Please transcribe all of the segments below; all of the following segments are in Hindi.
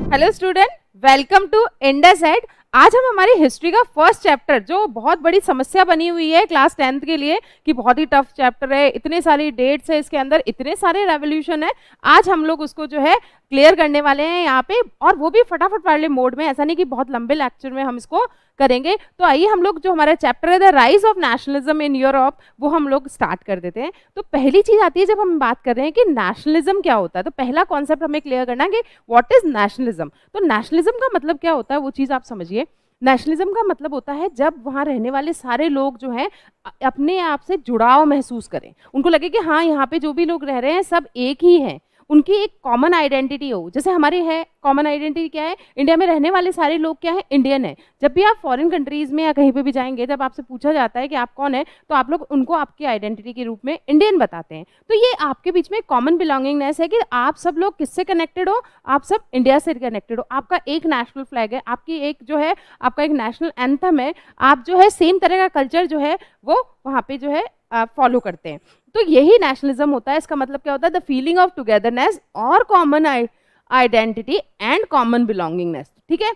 Hello student, welcome to IndusEd. आज हम हमारी हिस्ट्री का फर्स्ट चैप्टर, जो बहुत बड़ी समस्या बनी हुई है क्लास 10th के लिए कि बहुत ही टफ चैप्टर है, इतने सारी डेट्स है इसके अंदर, इतने सारे रेवोल्यूशन है। आज हम लोग उसको जो है क्लियर करने वाले हैं यहाँ पे, और वो भी फटाफट वाले मोड में। ऐसा नहीं कि बहुत लंबे लेक्चर में हम इसको करेंगे। तो आइए हम लोग, जो हमारा चैप्टर है the rise of nationalism in Europe, वो हम लोग स्टार्ट कर देते हैं। तो पहली चीज आती है, जब हम बात कर रहे हैं कि नेशनलिज्म क्या होता है, तो पहला कॉन्सेप्ट हमें क्लियर करना है कि व्हाट इज नेशनलिज्म। तो नेशनलिज्म का मतलब क्या होता है, वो चीज आप समझिए। नेशनलिज्म का मतलब होता है जब वहाँ रहने वाले सारे लोग जो हैं अपने आप से जुड़ाव महसूस करें, उनको लगे कि हाँ, यहाँ पे जो भी लोग रह रहे हैं सब एक ही हैं, उनकी एक कॉमन आइडेंटिटी हो। जैसे हमारी है कॉमन आइडेंटिटी क्या है, इंडिया में रहने वाले सारे लोग क्या है, इंडियन है। जब भी आप फॉरेन कंट्रीज में या कहीं पे भी जाएंगे, जब आपसे पूछा जाता है कि आप कौन है, तो आप लोग उनको आपकी आइडेंटिटी के रूप में इंडियन बताते हैं। तो ये आपके बीच में कॉमन बिलोंगिंगनेस है कि आप सब लोग किससे कनेक्टेड हो, आप सब इंडिया से कनेक्टेड हो। आपका एक नेशनल फ्लैग है, आपकी एक जो है आपका एक नेशनल एंथम है, आप जो है सेम तरह का कल्चर जो है वो वहाँ पे जो है फॉलो करते हैं। तो यही नेशनलिज्म होता है। इसका मतलब क्या होता है, द फीलिंग ऑफ टुगेदरनेस और common identity and common belongingness. ठीक है,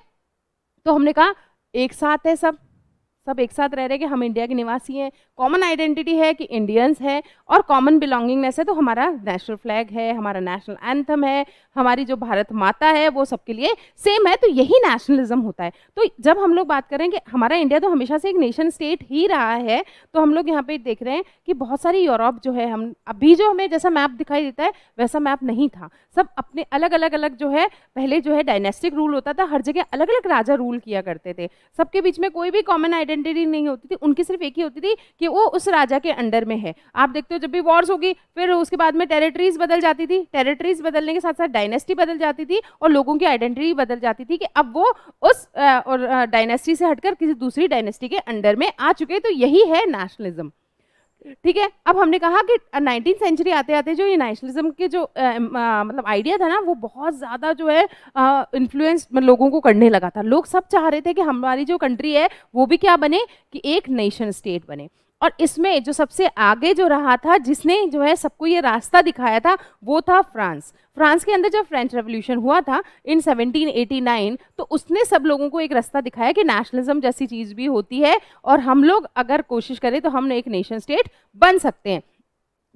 तो हमने कहा एक साथ है, सब एक साथ रह रहे हैं कि हम इंडिया के निवासी हैं, कॉमन आइडेंटिटी है कि इंडियंस है, और कॉमन बिलोंगिंगनेस है तो हमारा नेशनल फ्लैग है, हमारा नेशनल एंथम है, हमारी जो भारत माता है वो सबके लिए सेम है। तो यही नेशनलिज्म होता है। तो जब हम लोग बात करें कि हमारा इंडिया तो हमेशा से एक नेशन स्टेट ही रहा है, तो हम लोग यहाँ पे देख रहे हैं कि बहुत सारी यूरोप जो है, हम अभी जो हमें जैसा मैप दिखाई देता है वैसा मैप नहीं था। सब अपने अलग अलग जो है, पहले जो है डायनेस्टिक रूल होता था, हर जगह अलग अलग राजा रूल किया करते थे, सबके बीच में कोई भी कॉमन आइडेंटिटी नहीं होती थी, उनकी सिर्फ एक ही होती थी कि वो उस राजा के अंडर में है। आप देखते हो जब भी वॉर्स होगी, फिर उसके बाद में टेरिटरीज बदल जाती थी, टेरिटरीज बदलने के साथ साथ डायनेस्टी बदल जाती थी, और लोगों की आइडेंटिटी बदल जाती थी कि अब वो उस डायनेस्टी से हटकर किसी दूसरी डायनेस्टी के अंडर में आ चुके। तो यही है नेशनलिज्म। ठीक है, अब हमने कहा कि 19th सेंचुरी आते आते जो ये नेशनलिज्म के जो मतलब आइडिया था ना, वो बहुत ज़्यादा जो है इन्फ्लुएंस लोगों को करने लगा था। लोग सब चाह रहे थे कि हमारी जो कंट्री है वो भी क्या बने, कि एक नेशन स्टेट बने। और इसमें जो सबसे आगे जो रहा था, जिसने जो है सबको ये रास्ता दिखाया था, वो था फ्रांस। फ्रांस के अंदर जब फ्रेंच रेवोल्यूशन हुआ था इन 1789, तो उसने सब लोगों को एक रास्ता दिखाया कि नेशनलिज्म जैसी चीज़ भी होती है, और हम लोग अगर कोशिश करें तो हम एक नेशन स्टेट बन सकते हैं।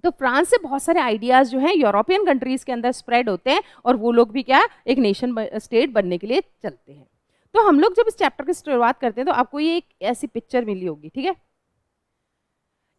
तो फ्रांस से बहुत सारे आइडियाज़ जो हैं यूरोपियन कंट्रीज़ के अंदर स्प्रेड होते हैं, और वो लोग भी क्या एक नेशन स्टेट बनने के लिए चलते हैं। तो हम लोग जब इस चैप्टर की शुरुआत करते हैं तो आपको ये एक ऐसी पिक्चर मिली होगी। ठीक है,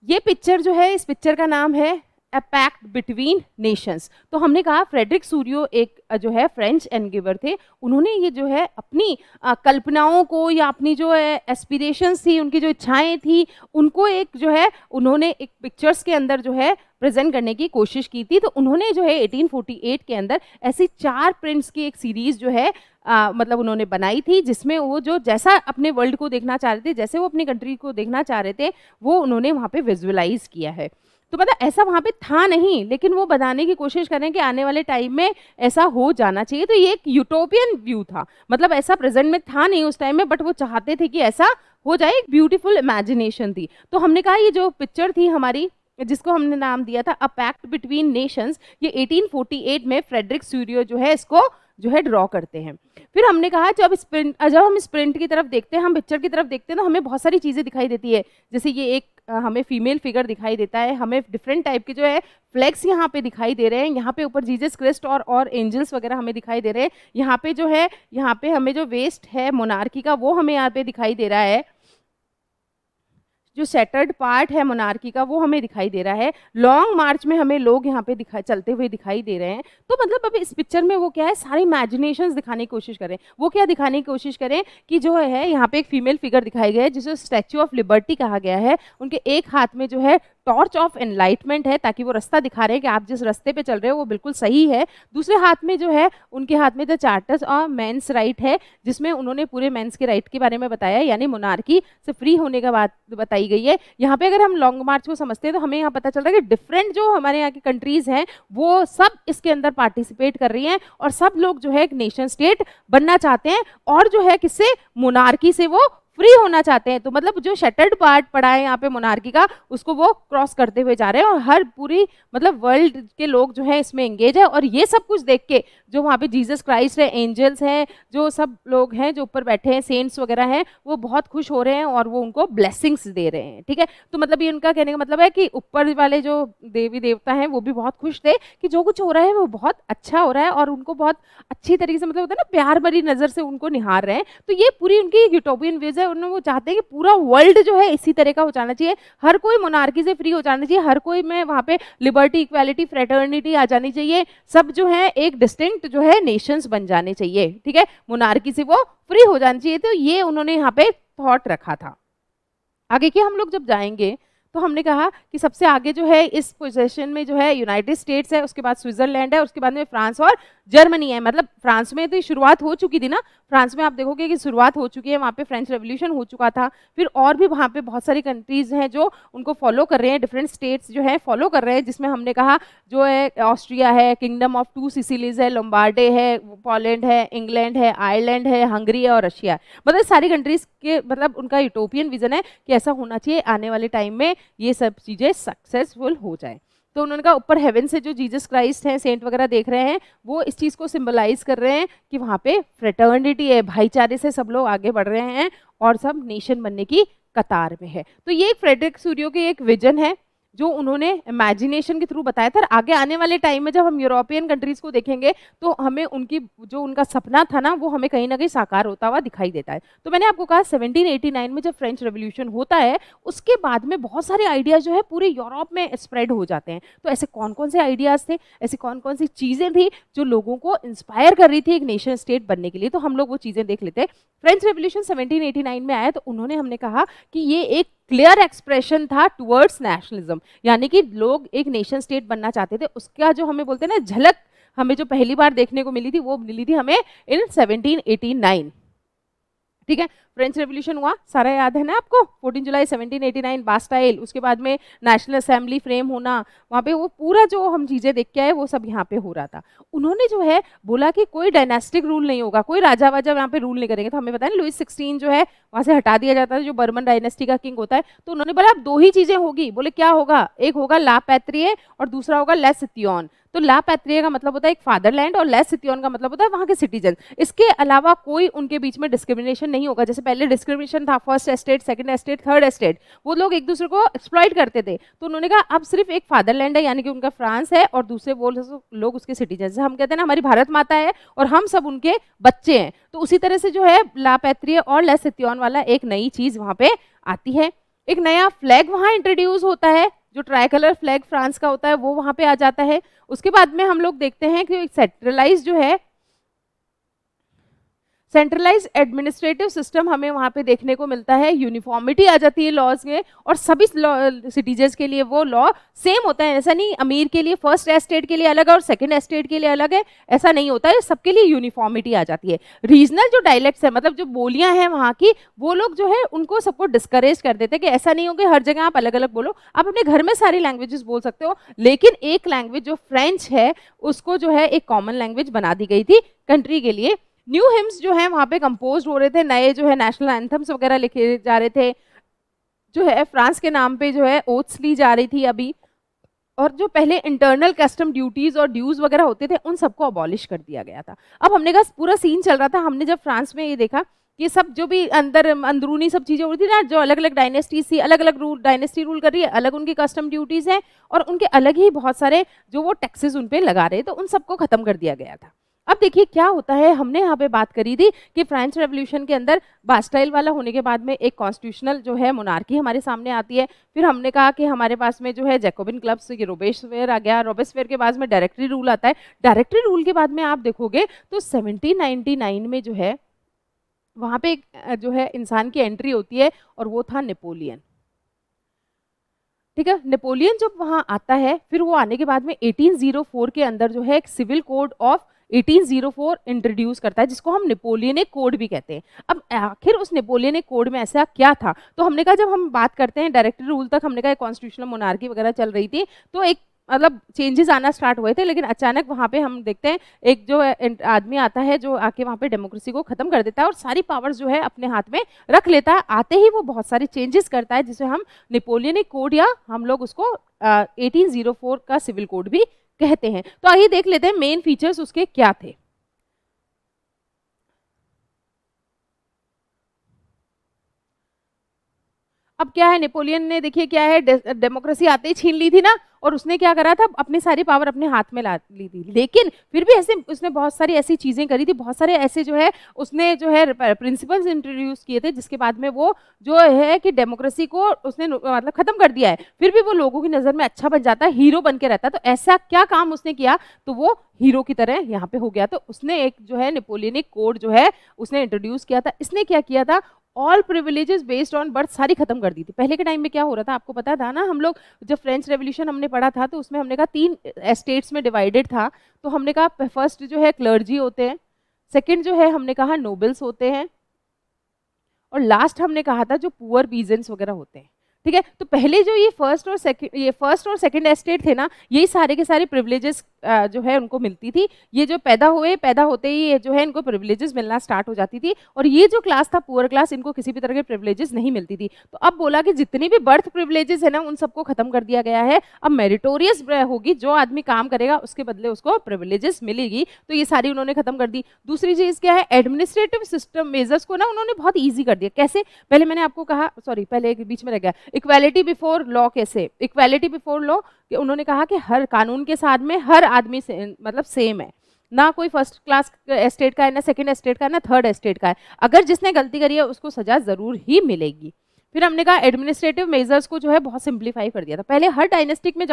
ये पिक्चर जो है, इस पिक्चर का नाम है अ पैक्ट बिटवीन नेशंस। तो हमने कहा फ्रेडरिक सूरियो एक जो है फ्रेंच एनगिवर थे। उन्होंने ये जो है अपनी कल्पनाओं को, या अपनी जो है एस्पिरेशंस थी, उनकी जो इच्छाएं थी, उनको एक जो है उन्होंने एक पिक्चर्स के अंदर जो है प्रेजेंट करने की कोशिश की थी। तो उन्होंने जो है 1848 के अंदर ऐसी 4 प्रिंट्स की एक सीरीज जो है मतलब उन्होंने बनाई थी, जिसमें वो जो जैसा अपने वर्ल्ड को देखना चाह रहे थे, जैसे वो अपनी कंट्री को देखना चाह रहे थे, वो उन्होंने वहाँ पे विजुअलाइज किया है। तो मतलब ऐसा वहाँ पे था नहीं, लेकिन वो बताने की कोशिश करें कि आने वाले टाइम में ऐसा हो जाना चाहिए। तो ये एक यूटोपियन व्यू था, मतलब ऐसा प्रेजेंट में था नहीं उस टाइम में, बट वो चाहते थे कि ऐसा हो जाए, एक ब्यूटीफुल इमेजिनेशन थी। तो हमने कहा ये जो पिक्चर थी हमारी, जिसको हमने नाम दिया था अ पैक्ट बिटवीन नेशंस, ये 1848 में फ्रेडरिक सूरियो जो है इसको जो है ड्रॉ करते हैं। फिर हमने कहा जब हम इस प्रिंट की तरफ देखते हैं, हम पिक्चर की तरफ देखते हैं, तो हमें बहुत सारी चीज़ें दिखाई देती है। जैसे ये एक हमें फीमेल फिगर दिखाई देता है, हमें डिफरेंट टाइप के जो है फ्लैग्स यहाँ पे दिखाई दे रहे हैं, यहाँ पे ऊपर जीसस क्रिस्ट और एंजल्स वगैरह हमें दिखाई दे रहे हैं। यहाँ पे जो है, यहाँ पे हमें जो वेस्ट है मोनार्की का, वो हमें यहाँ पे दिखाई दे रहा है। जो सेटर्ड पार्ट है मोनार्की का, वो हमें दिखाई दे रहा है। लॉन्ग मार्च में हमें लोग यहाँ पे चलते हुए दिखाई दे रहे हैं। तो मतलब अभी इस पिक्चर में वो क्या है, सारी इमेजिनेशंस दिखाने की कोशिश करें। वो क्या दिखाने की कोशिश करें कि जो है यहाँ पे एक फीमेल फिगर दिखाई गया है, जिसे स्टैच्यू ऑफ लिबर्टी कहा गया है। उनके एक हाथ में जो है टॉर्च ऑफ एनलाइटमेंट है, ताकि वो रास्ता दिखा रहे हैं कि आप जिस रास्ते पे चल रहे हो वो बिल्कुल सही है। दूसरे हाथ में जो है, उनके हाथ में the charters of men's right है, जिसमें उन्होंने पूरे मेंस के राइट के बारे में बताया, यानी मोनार्की से फ्री होने का बात बताई गई है। यहाँ पे अगर हम लॉन्ग मार्च को समझते हैं तो हमें यहाँ पता चल रहा है कि डिफरेंट जो हमारे यहाँ की कंट्रीज हैं वो सब इसके अंदर पार्टिसिपेट कर रही हैं, और सब लोग जो है एक नेशन स्टेट बनना चाहते हैं, और जो है किससे, मोनार्की से वो फ्री होना चाहते हैं। तो मतलब जो शटर्ड पार्ट पड़ा है यहाँ पे मोनार्की का, उसको वो क्रॉस करते हुए जा रहे हैं और हर पूरी मतलब वर्ल्ड के लोग जो है इसमें एंगेज है। और ये सब कुछ देख के जो वहाँ पे जीसस क्राइस्ट है, एंजल्स हैं, जो सब लोग हैं जो ऊपर बैठे हैं, सेंट्स वगैरह हैं, वो बहुत खुश हो रहे हैं और वो उनको ब्लेसिंग्स दे रहे हैं। ठीक है, तो मतलब ये उनका कहने का मतलब है कि ऊपर वाले जो देवी देवता हैं वो भी बहुत खुश थे कि जो कुछ हो रहा है वो बहुत अच्छा हो रहा है और उनको बहुत अच्छी तरीके से मतलब होता है ना प्यार भरी नजर से उनको निहार रहे हैं। तो ये पूरी उनकी यूटोपियन विज है। उन्होंने वो चाहते हैं कि पूरा वर्ल्ड जो है इसी तरह का हो जाना चाहिए, हर कोई मोनार्की से फ्री हो जाना चाहिए, हर कोई में वहाँ पे लिबर्टी, इक्वालिटी, फ्रेटर्निटी आ जानी चाहिए, सब जो है एक डिस्टिंक्ट जो है नेशंस बन जाने चाहिए। ठीक है, मोनार्की से वो फ्री हो जानी चाहिए। तो ये उन्होंने यहाँ पे थॉट रखा था। आगे की हम लोग जब जाएंगे तो हमने कहा कि सबसे आगे जो है इस पोजीशन में जो है यूनाइटेड स्टेट्स है, उसके बाद स्विट्जरलैंड है, उसके बाद में फ्रांस और जर्मनी है। मतलब फ्रांस में तो शुरुआत हो चुकी थी ना, फ्रांस में आप देखोगे कि शुरुआत हो चुकी है, वहाँ पे फ्रेंच रेवोल्यूशन हो चुका था। फिर और भी वहाँ पे बहुत सारी कंट्रीज हैं जो उनको फॉलो कर रहे हैं, डिफरेंट स्टेट्स जो है फॉलो कर रहे हैं, जिसमें हमने कहा जो है ऑस्ट्रिया है, किंगडम ऑफ टू सिसिलीज है, लोम्बार्डे है, पोलैंड है, इंग्लैंड है, आयरलैंड है, हंगरी है और रशिया है। मतलब सारी कंट्रीज के मतलब उनका यूटोपियन विजन है कि ऐसा होना चाहिए आने वाले टाइम में ये सब चीज़ें सक्सेसफुल हो जाए। तो उन्होंने कहा ऊपर हेवन से जो जीसस क्राइस्ट हैं, सेंट वगैरह देख रहे हैं, वो इस चीज़ को सिंबलाइज कर रहे हैं कि वहाँ पे फ्रेटर्निटी है, भाईचारे से सब लोग आगे बढ़ रहे हैं और सब नेशन बनने की कतार में है। तो ये एक फ्रेडरिक सूरियो की एक विजन है जो उन्होंने इमेजिनेशन के थ्रू बताया था। आगे आने वाले टाइम में जब हम यूरोपियन कंट्रीज को देखेंगे तो हमें उनकी जो उनका सपना था ना वो हमें कहीं ना कहीं साकार होता हुआ दिखाई देता है। तो मैंने आपको कहा 1789 में जब फ्रेंच रेवोल्यूशन होता है उसके बाद में बहुत सारे आइडियाज जो है पूरे यूरोप में स्प्रेड हो जाते हैं। तो ऐसे कौन कौन से आइडियाज थे, ऐसी कौन कौन सी चीजें थी जो लोगों को इंस्पायर कर रही थी एक नेशन स्टेट बनने के लिए, तो हम लोग वो चीजें देख लेते हैं। फ्रेंच रेवोल्यूशन 1789 में आया तो उन्होंने हमने कहा कि ये एक क्लियर एक्सप्रेशन था टुवर्ड्स नेशनलिज्म, यानी कि लोग एक नेशन स्टेट बनना चाहते थे। उसका जो हमें बोलते हैं ना झलक हमें जो पहली बार देखने को मिली थी वो मिली थी हमें इन 1789। ठीक है, फ्रेंच रेवोल्यूशन हुआ, सारा याद है ना आपको, 14 जुलाई 1789 बास्टाइल, उसके बाद में नेशनल असेंबली फ्रेम होना, वहाँ पे वो पूरा जो हम चीज़ें देख के आए वो सब यहाँ पे हो रहा था। उन्होंने जो है बोला कि कोई डायनेस्टिक रूल नहीं होगा, कोई राजा वाजा यहाँ पे रूल नहीं करेंगे। तो हमें पता है लुइस 16 जो है वहाँ से हटा दिया जाता है, जो बर्मन डायनेस्टी का किंग होता है। तो उन्होंने बोला अब दो ही चीज़ें होगी। बोले क्या होगा, एक होगा ला पैत्रिये और दूसरा होगा लेस सितियन। तो ला पैत्रिये का मतलब होता है एक फादरलैंड और लेस सितियन का मतलब होता है वहाँ के सिटीजन। इसके अलावा कोई उनके बीच में डिस्क्रिमिनेशन नहीं होगा। जैसे पहले डिस्क्रिमिनेशन था, first estate, second estate, third estate, वो लोग एक दूसरे को एक्सप्लॉइट करते थे। तो उन्होंने कहा अब सिर्फ एक फादरलैंड है यानी कि उनका फ्रांस है और दूसरे वो लोग उसके सिटीजन। जैसे हम कहते हैं ना हमारी भारत माता है और हम सब उनके बच्चे हैं, तो उसी तरह से जो है ला पैत्रिये और लेस सितियन वाला एक नई चीज वहाँ पे आती है। एक नया फ्लैग वहाँ इंट्रोड्यूस होता है, जो ट्राई कलर फ्लैग फ्रांस का होता है वो वहाँ पे आ जाता है। उसके बाद में हम लोग देखते हैं कि सेंट्रलाइज जो है सेंट्रलाइज एडमिनिस्ट्रेटिव सिस्टम हमें वहाँ पे देखने को मिलता है, यूनिफॉर्मिटी आ जाती है लॉज में और सभी सिटीजन्स के लिए वो लॉ सेम होता है। ऐसा नहीं अमीर के लिए फर्स्ट एस्टेट के लिए अलग है और सेकंड एस्टेट के लिए अलग है, ऐसा नहीं होता है, सबके लिए यूनिफॉर्मिटी आ जाती है। रीजनल जो डायलेक्ट्स है मतलब जो बोलियां हैं वहाँ की, वो लोग जो है उनको सबको डिस्करेज कर देते हैं कि ऐसा नहीं हो कि हर जगह आप अलग अलग बोलो, आप अपने घर में सारी लैंग्वेजेस बोल सकते हो, लेकिन एक लैंग्वेज जो फ्रेंच है उसको जो है एक कॉमन लैंग्वेज बना दी गई थी कंट्री के लिए। न्यू हिम्स जो है वहाँ पे कंपोज हो रहे थे, नए जो है नेशनल एंथम्स वगैरह लिखे जा रहे थे, जो है फ्रांस के नाम पे जो है ओथ्स ली जा रही थी अभी, और जो पहले इंटरनल कस्टम ड्यूटीज और ड्यूज वगैरह होते थे उन सबको अबॉलिश कर दिया गया था। अब हमने कहा पूरा सीन चल रहा था, हमने जब फ्रांस में ये देखा कि सब जो भी अंदरूनी सब चीज़ें हो रही थी ना, जो अलग अलग डायनेस्टीज थी, अलग अलग डायनेस्टी रूल कर रही है, अलग उनकी कस्टम ड्यूटीज हैं और उनके अलग ही बहुत सारे जो वो टैक्सेस उन पे लगा रहे, तो उन सबको खत्म कर दिया गया था। अब देखिए क्या होता है, हमने यहाँ पे बात करी थी कि फ्रेंच रेवोल्यूशन के अंदर बास्टाइल वाला होने के बाद में एक कॉन्स्टिट्यूशनल जो है मोनार्की हमारे सामने आती है। फिर हमने कहा कि हमारे पास में जो है जैकोबिन क्लब्स, ये रोबेस्पियर आ गया, रोबेस्पियर के बाद में डायरेक्टरी रूल आता है। डायरेक्टरी रूल के बाद में आप देखोगे तो 1799 में जो है वहाँ पे एक जो है इंसान की एंट्री होती है और वो था नेपोलियन। ठीक है, नेपोलियन जब वहाँ आता है फिर वो आने के बाद में 1804 के अंदर जो है एक सिविल कोड ऑफ 1804 इंट्रोड्यूस करता है, जिसको हम नेपोलियनिक कोड भी कहते हैं। अब आखिर उस नेपोलियनिक कोड में ऐसा क्या था, तो हमने कहा जब हम बात करते हैं डायरेक्टरी रूल तक हमने कहा कॉन्स्टिट्यूशनल मोनार्की वगैरह चल रही थी, तो एक मतलब चेंजेस आना स्टार्ट हुए थे, लेकिन अचानक वहाँ पे हम देखते हैं एक जो आदमी आता है जो आके वहाँ पे डेमोक्रेसी को ख़त्म कर देता है और सारी पावर्स जो है अपने हाथ में रख लेता है। आते ही वो बहुत सारे चेंजेस करता है जिसे हम नेपोलियनिक कोड या हम लोग उसको 1804 का सिविल कोड भी कहते हैं। तो आइए देख लेते हैं मेन फीचर्स उसके क्या थे। अब क्या है, नेपोलियन ने देखिए क्या है, डेमोक्रेसी आते ही छीन ली थी ना, और उसने क्या करा था, अपनी सारी पावर अपने हाथ में ला ली थी। लेकिन फिर भी ऐसे उसने बहुत सारी ऐसी चीजें करी थी, बहुत सारे ऐसे जो है उसने जो है प्रिंसिपल्स इंट्रोड्यूस किए थे, जिसके बाद में वो जो है कि डेमोक्रेसी को उसने मतलब खत्म कर दिया है। फिर भी वो लोगों की नजर में अच्छा बन जाता है, हीरो बन के रहता है। तो ऐसा क्या काम उसने किया, तो वो हीरो की तरह यहाँ पे हो गया। तो उसने एक जो है नेपोलियनिक कोड जो है उसने इंट्रोड्यूस किया था। इसने क्या किया था, all privileges based on birth सारी खत्म कर दी थी। पहले के टाइम में क्या हो रहा था आपको पता था ना, हम लोग जब फ्रेंच रेवोल्यूशन हमने पढ़ा था तो उसमें हमने कहा 3 स्टेट्स में डिवाइडेड था। तो हमने कहा फर्स्ट जो है क्लर्जी होते हैं, सेकंड जो है हमने कहा नोबल्स होते हैं, और लास्ट हमने कहा था जो पुअर पीजेंट्स वगैरह होते हैं। ठीक है, तो पहले जो ये फर्स्ट और सेकंड एस्टेट थे ना, यही सारे के सारे प्रिविलेजेस जो है उनको मिलती थी। ये जो पैदा होते ही ये जो है इनको प्रिविलेजेस मिलना स्टार्ट हो जाती थी, और ये जो क्लास था पुअर क्लास, इनको किसी भी तरह के प्रिविलेजेस नहीं मिलती थी। तो अब बोला कि जितनी भी बर्थ प्रिविलेजेस है ना उन सबको खत्म कर दिया गया है। अब मेरिटोरियस होगी, जो आदमी काम करेगा उसके बदले उसको प्रिविलेजेस मिलेगी। तो ये सारी उन्होंने खत्म कर दी। दूसरी चीज क्या है, एडमिनिस्ट्रेटिव सिस्टम मेजर्स को ना उन्होंने बहुत ईजी कर दिया। कैसे, पहले मैंने आपको कहा, सॉरी पहले एक बीच में रह गया, इक्वालिटी बिफोर लॉ। कैसे इक्वालिटी बिफोर लॉ, कि उन्होंने कहा कि हर कानून के साथ में हर आदमी से मतलब सेम है, ना कोई फर्स्ट क्लास एस्टेट का है, ना सेकंड एस्टेट का है, ना थर्ड एस्टेट का है। अगर जिसने गलती करी है उसको सजा जरूर ही मिलेगी। फिर हमने कहा एडमिनिस्ट्रेटिव मेजर्स को जो है बहुत सिंप्लीफाई कर दिया था। पहले हर डायनेस्टी में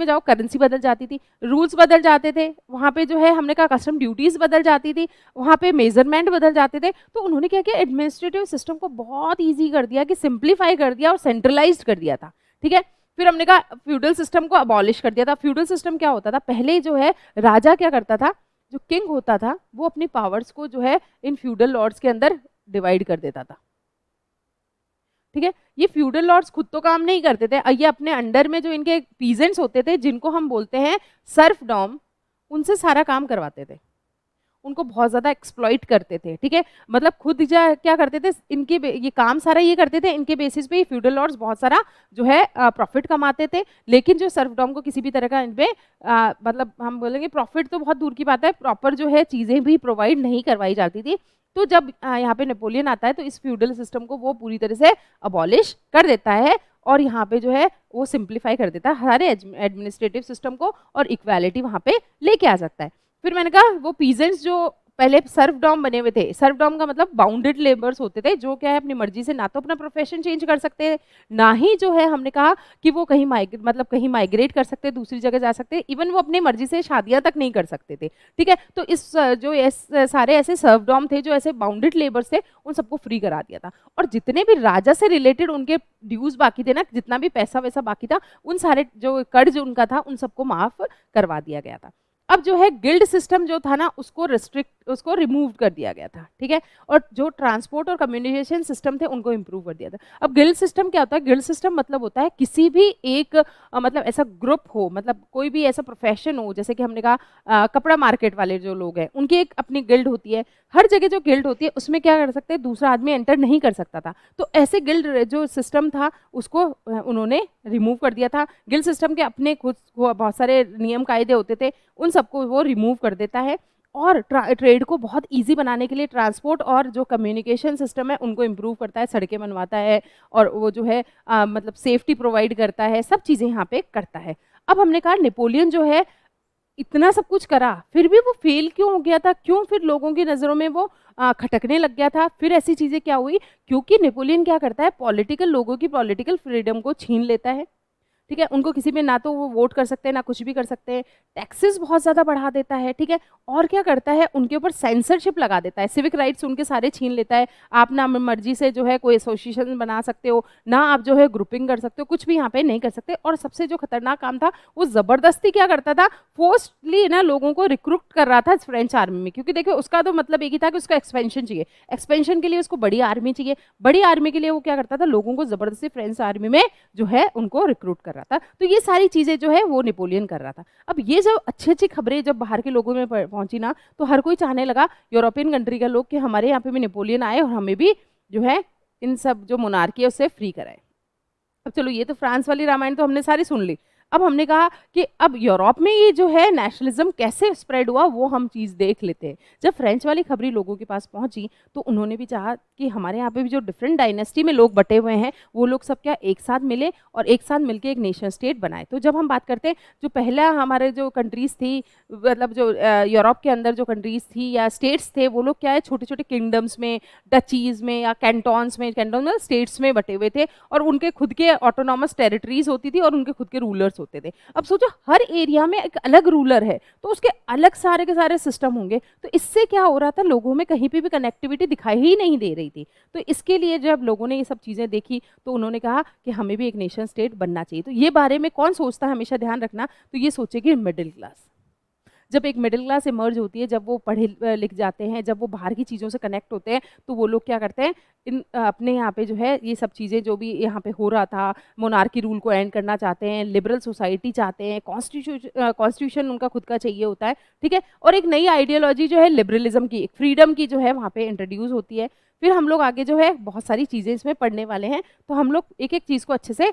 जाओ करेंसी बदल जाती थी, रूल्स बदल जाते थे, वहाँ पे जो है हमने कहा कस्टम ड्यूटीज बदल जाती थी, वहाँ पे मेजरमेंट बदल जाते थे। तो उन्होंने क्या किया, एडमिनिस्ट्रेटिव सिस्टम को बहुत ईजी कर दिया, कि सिंप्लीफाई कर दिया और सेंट्रलाइज्ड कर दिया था। ठीक है, फिर हमने कहा फ्यूडल सिस्टम को अबॉलिश कर दिया था। फ्यूडल सिस्टम क्या होता था, पहले जो है राजा क्या करता था, जो किंग होता था वो अपनी पावर्स को जो है इन फ्यूडल लॉर्ड्स के अंदर डिवाइड कर देता था। ठीक है, ये फ्यूडल लॉर्ड्स खुद तो काम नहीं करते थे, ये अपने अंडर में जो इनके पीजेंट्स होते थे, जिनको हम बोलते हैं सर्फडॉम, उनसे सारा काम करवाते थे, उनको बहुत ज्यादा एक्सप्लॉइट करते थे। ठीक है, मतलब खुद क्या करते थे, इनके ये काम सारा ये करते थे, इनके बेसिस पे फ्यूडल लॉर्ड्स बहुत सारा जो है प्रॉफिट कमाते थे। लेकिन जो सर्फडॉम को किसी भी तरह का इनपे मतलब हम बोलेंगे प्रॉफिट तो बहुत दूर की बात है, प्रॉपर जो है चीजें भी प्रोवाइड नहीं करवाई जाती थी। तो जब यहाँ पे नेपोलियन आता है तो इस फ्यूडल सिस्टम को वो पूरी तरह से अबॉलिश कर देता है, और यहाँ पे जो है वो सिंप्लीफाई कर देता है सारे एडमिनिस्ट्रेटिव सिस्टम को, और इक्वालिटी वहाँ पे लेके आ जाता है। फिर मैंने कहा वो पीजेंट्स जो पहले सर्फडॉम बने हुए थे, सर्फडॉम का मतलब बाउंडेड लेबर्स होते थे, जो क्या है अपनी मर्जी से ना तो अपना प्रोफेशन चेंज कर सकते हैं, ना ही जो है हमने कहा कि वो कहीं कहीं माइग्रेट कर सकते, दूसरी जगह जा सकते, इवन वो अपनी मर्जी से शादियां तक नहीं कर सकते थे। ठीक है, तो इस जो सारे ऐसे सर्फडॉम थे, जो ऐसे बाउंडेड लेबर्स थे, उन सबको फ्री करा दिया था। और जितने भी राजा से रिलेटेड उनके ड्यूज बाकी थे ना, जितना भी पैसा वैसा बाकी था, उन सारे जो कर्ज उनका था उन सबको माफ करवा दिया गया था। अब जो है गिल्ड सिस्टम जो था ना उसको रिमूव कर दिया गया था। ठीक है, और जो ट्रांसपोर्ट और कम्युनिकेशन सिस्टम थे उनको इम्प्रूव कर दिया था। अब गिल्ड सिस्टम क्या होता है, गिल्ड सिस्टम मतलब होता है किसी भी एक मतलब ऐसा ग्रुप हो, मतलब कोई भी ऐसा प्रोफेशन हो, जैसे कि हमने कहा कपड़ा मार्केट वाले जो लोग हैं उनकी एक अपनी गिल्ड होती है। हर जगह जो गिल्ड होती है उसमें क्या कर सकते हैं, दूसरा आदमी एंटर नहीं कर सकता था। तो ऐसे गिल्ड जो सिस्टम था उसको उन्होंने रिमूव कर दिया था। गिल्ड सिस्टम के अपने खुद बहुत सारे नियम कायदे होते थे, उन सबको वो रिमूव कर देता है। और ट्रेड को बहुत इजी बनाने के लिए ट्रांसपोर्ट और जो कम्युनिकेशन सिस्टम है उनको इम्प्रूव करता है, सड़कें बनवाता है, और वो जो है मतलब सेफ्टी प्रोवाइड करता है, सब चीज़ें यहाँ पे करता है। अब हमने कहा नेपोलियन जो है इतना सब कुछ करा, फिर भी वो फेल क्यों हो गया था, क्यों फिर लोगों की नज़रों में वो खटकने लग गया था। फिर ऐसी चीज़ें क्या हुई, क्योंकि नेपोलियन क्या करता है, पॉलिटिकल लोगों की पॉलिटिकल फ्रीडम को छीन लेता है। ठीक है, उनको किसी में ना तो वो वोट कर सकते हैं ना कुछ भी कर सकते हैं, टैक्सेस बहुत ज़्यादा बढ़ा देता है। ठीक है, और क्या करता है, उनके ऊपर सेंसरशिप लगा देता है, सिविक राइट्स उनके सारे छीन लेता है। आप ना मर्जी से जो है कोई एसोसिएशन बना सकते हो, ना आप जो है ग्रुपिंग कर सकते हो, कुछ भी यहाँ पे नहीं कर सकते। और सबसे जो खतरनाक काम था, वो ज़बरदस्ती क्या करता था, फोर्सली ना लोगों को रिक्रूट कर रहा था फ्रेंच आर्मी में। क्योंकि देखिए उसका तो मतलब एक ही था कि उसका एक्सपेंशन चाहिए, एक्सपेंशन के लिए उसको बड़ी आर्मी चाहिए, बड़ी आर्मी के लिए वो क्या करता था, लोगों को ज़बरदस्ती फ्रेंच आर्मी में जो है उनको रिक्रूट कर रहा था। तो ये सारी चीज़ें जो है वो नेपोलियन कर रहा था। अब ये जब अच्छी-अच्छी खबरें जब बाहर के लोगों में पहुंची ना, तो हर कोई चाहने लगा, यूरोपियन कंट्री का लोग, कि हमारे यहाँ पे भी नेपोलियन आए और हमें भी जो है इन सब जो मोनार्की है उससे फ्री कराए। अब चलो ये तो फ्रांस वाली रामायण तो हमने सारी सुन ली। अब हमने कहा कि अब यूरोप में ये जो है नेशनलिज्म कैसे स्प्रेड हुआ वो हम चीज़ देख लेते हैं। जब फ्रेंच वाली खबरी लोगों के पास पहुंची तो उन्होंने भी चाहा कि हमारे यहाँ पे भी जो डिफरेंट डायनेस्टी में लोग बटे हुए हैं वो लोग सब क्या एक साथ मिले और एक साथ मिलके एक नेशन स्टेट बनाए। तो जब हम बात करते हैं जो पहला हमारे जो कंट्रीज़ थी, मतलब जो यूरोप के अंदर जो कंट्रीज़ थी या स्टेट्स थे, वो लोग क्या है छोटे छोटे किंगडम्स में, डचीज़ में या कैंटॉन्स में, कैंटॉन में स्टेट्स में बटे हुए थे और उनके खुद के ऑटोनॉमस टेरिटरीज होती थी और उनके खुद के रूलर्स होते थे। अब सोचो हर एरिया में एक अलग रूलर है तो उसके अलग सारे के सारे सिस्टम होंगे, तो इससे क्या हो रहा था, लोगों में कहीं पे भी कनेक्टिविटी दिखाई ही नहीं दे रही थी। तो इसके लिए जब लोगों ने ये सब चीज़ें देखी तो उन्होंने कहा कि हमें भी एक नेशन स्टेट बनना चाहिए। तो ये बारे में कौन सोचता है, हमेशा ध्यान रखना, तो ये सोचेगी मिडिल क्लास। जब एक मिडिल क्लास इमर्ज होती है, जब वो पढ़े लिख जाते हैं, जब वो बाहर की चीज़ों से कनेक्ट होते हैं, तो वो लोग क्या करते हैं, इन अपने यहाँ पे जो है ये सब चीज़ें जो भी यहाँ पे हो रहा था, मोनार्की रूल को एंड करना चाहते हैं, लिबरल सोसाइटी चाहते हैं, कॉन्स्टिट्यूशन उनका खुद का चाहिए होता है, ठीक है। और एक नई आइडियोलॉजी जो है लिबरलिज्म की, फ्रीडम की जो है वहाँ पे इंट्रोड्यूस होती है। फिर हम लोग आगे जो है बहुत सारी चीज़ें इसमें पढ़ने वाले हैं, तो हम लोग एक एक चीज़ को अच्छे से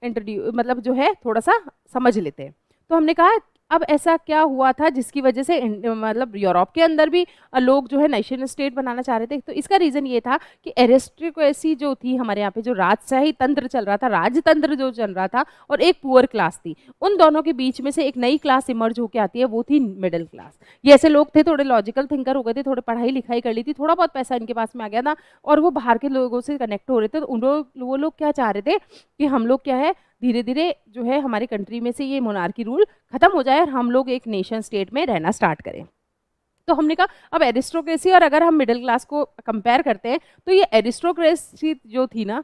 मतलब जो है थोड़ा सा समझ लेते हैं। तो हमने कहा अब ऐसा क्या हुआ था जिसकी वजह से मतलब यूरोप के अंदर भी लोग जो है नेशन स्टेट बनाना चाह रहे थे। तो इसका रीज़न ये था कि एरिस्टोक्रेसी जो थी हमारे यहाँ पे, जो राजशाही तंत्र चल रहा था, राजतंत्र जो चल रहा था, और एक पुअर क्लास थी, उन दोनों के बीच में से एक नई क्लास इमर्ज होकर आती है, वो थी मिडिल क्लास। ये ऐसे लोग थे, थोड़े लॉजिकल थिंकर हो गए थे, थोड़े पढ़ाई लिखाई कर ली थी, थोड़ा बहुत पैसा इनके पास में आ गया था और वो बाहर के लोगों से कनेक्ट हो रहे थे। तो वो लोग क्या चाह रहे थे कि हम लोग क्या है धीरे धीरे जो है हमारी कंट्री में से ये मोनार्की रूल खत्म हो जाए और हम लोग एक नेशन स्टेट में रहना स्टार्ट करें। तो हमने कहा अब एरिस्टोक्रेसी और अगर हम मिडिल क्लास को कंपेयर करते हैं तो ये एरिस्टोक्रेसी जो थी ना,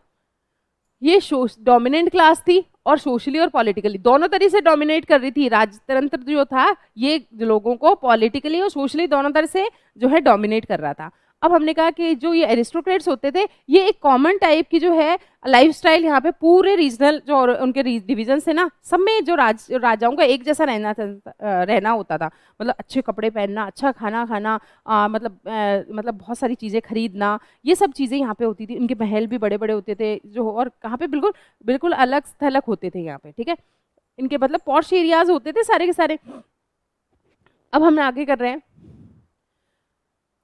ये डोमिनेंट क्लास थी और सोशली और पॉलिटिकली दोनों तरह से डोमिनेट कर रही थी। राजतंत्र जो था ये लोगों को पॉलिटिकली और सोशली दोनों तरह से जो है डोमिनेट कर रहा था। अब हमने कहा कि जो ये एरिस्टोक्रेट्स होते थे ये एक कॉमन टाइप की जो है लाइफस्टाइल यहाँ पे पूरे रीजनल जो उनके डिवीजन थे ना, सब में जो राजाओं का एक जैसा रहना होता था। मतलब अच्छे कपड़े पहनना, अच्छा खाना खाना, मतलब बहुत सारी चीज़ें खरीदना, ये सब चीज़ें यहाँ पे होती थी। इनके महल भी बड़े बड़े होते थे जो, और कहाँ पे बिल्कुल बिल्कुल अलग थलग होते थे यहाँ पे, ठीक है। इनके मतलब पॉश एरियाज होते थे सारे के सारे। अब हम आगे कर रहे हैं,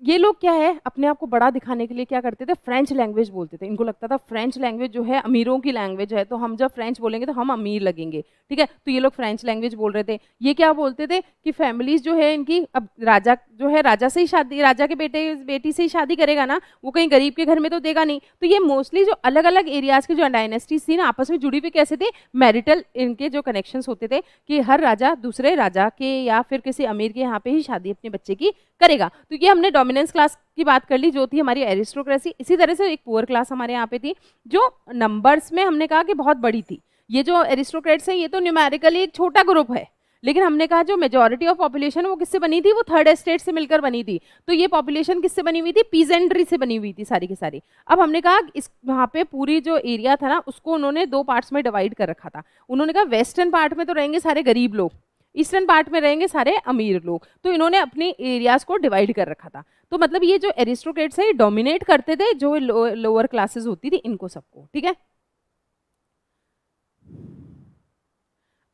ये लोग क्या है अपने आप को बड़ा दिखाने के लिए क्या करते थे, फ्रेंच लैंग्वेज बोलते थे। इनको लगता था फ्रेंच लैंग्वेज जो है अमीरों की लैंग्वेज है, तो हम जब फ्रेंच बोलेंगे तो हम अमीर लगेंगे, ठीक है। तो ये लोग फ्रेंच लैंग्वेज बोल रहे थे। ये क्या बोलते थे कि फैमिलीज जो है इनकी, अब राजा जो है राजा से ही शादी, राजा के बेटी से ही शादी करेगा ना, वो कहीं गरीब के घर में तो देगा नहीं। तो ये मोस्टली जो अलग अलग एरियाज के जो डायनेस्टीज थी ना आपस में जुड़ी हुई कैसे थे, मैरिटल इनके जो कनेक्शंस होते थे कि हर राजा दूसरे राजा के या फिर किसी अमीर के यहाँ पे ही शादी अपने बच्चे की करेगा। तो ये हमने डोमिनेंस क्लास की बात कर ली जो थी हमारी एरिस्टोक्रेसी। इसी तरह से एक पुअर क्लास हमारे यहाँ पे थी जो नंबर्स में हमने कहा कि बहुत बड़ी थी। ये जो एरिस्टोक्रेट्स हैं ये तो न्यूमेरिकली एक छोटा ग्रुप है, लेकिन हमने कहा जो मेजॉरिटी ऑफ पॉपुलेशन वो किससे बनी थी, वो थर्ड एस्टेट से मिलकर बनी थी। तो ये पॉपुलेशन किससे बनी हुई थी, पीजेंट्री से बनी हुई थी सारी की सारी। अब हमने कहा इस वहाँ पे पूरी जो एरिया था ना उसको उन्होंने दो पार्ट्स में डिवाइड कर रखा था। उन्होंने कहा वेस्टर्न पार्ट में तो रहेंगे सारे गरीब लोग, ईस्टर्न पार्ट में रहेंगे सारे अमीर लोग। तो इन्होंने अपने एरियाज को डिवाइड कर रखा था। तो मतलब ये जो एरिस्टोक्रेट्स है ये डोमिनेट करते थे जो लोअर क्लासेस होती थी इनको सबको, ठीक है।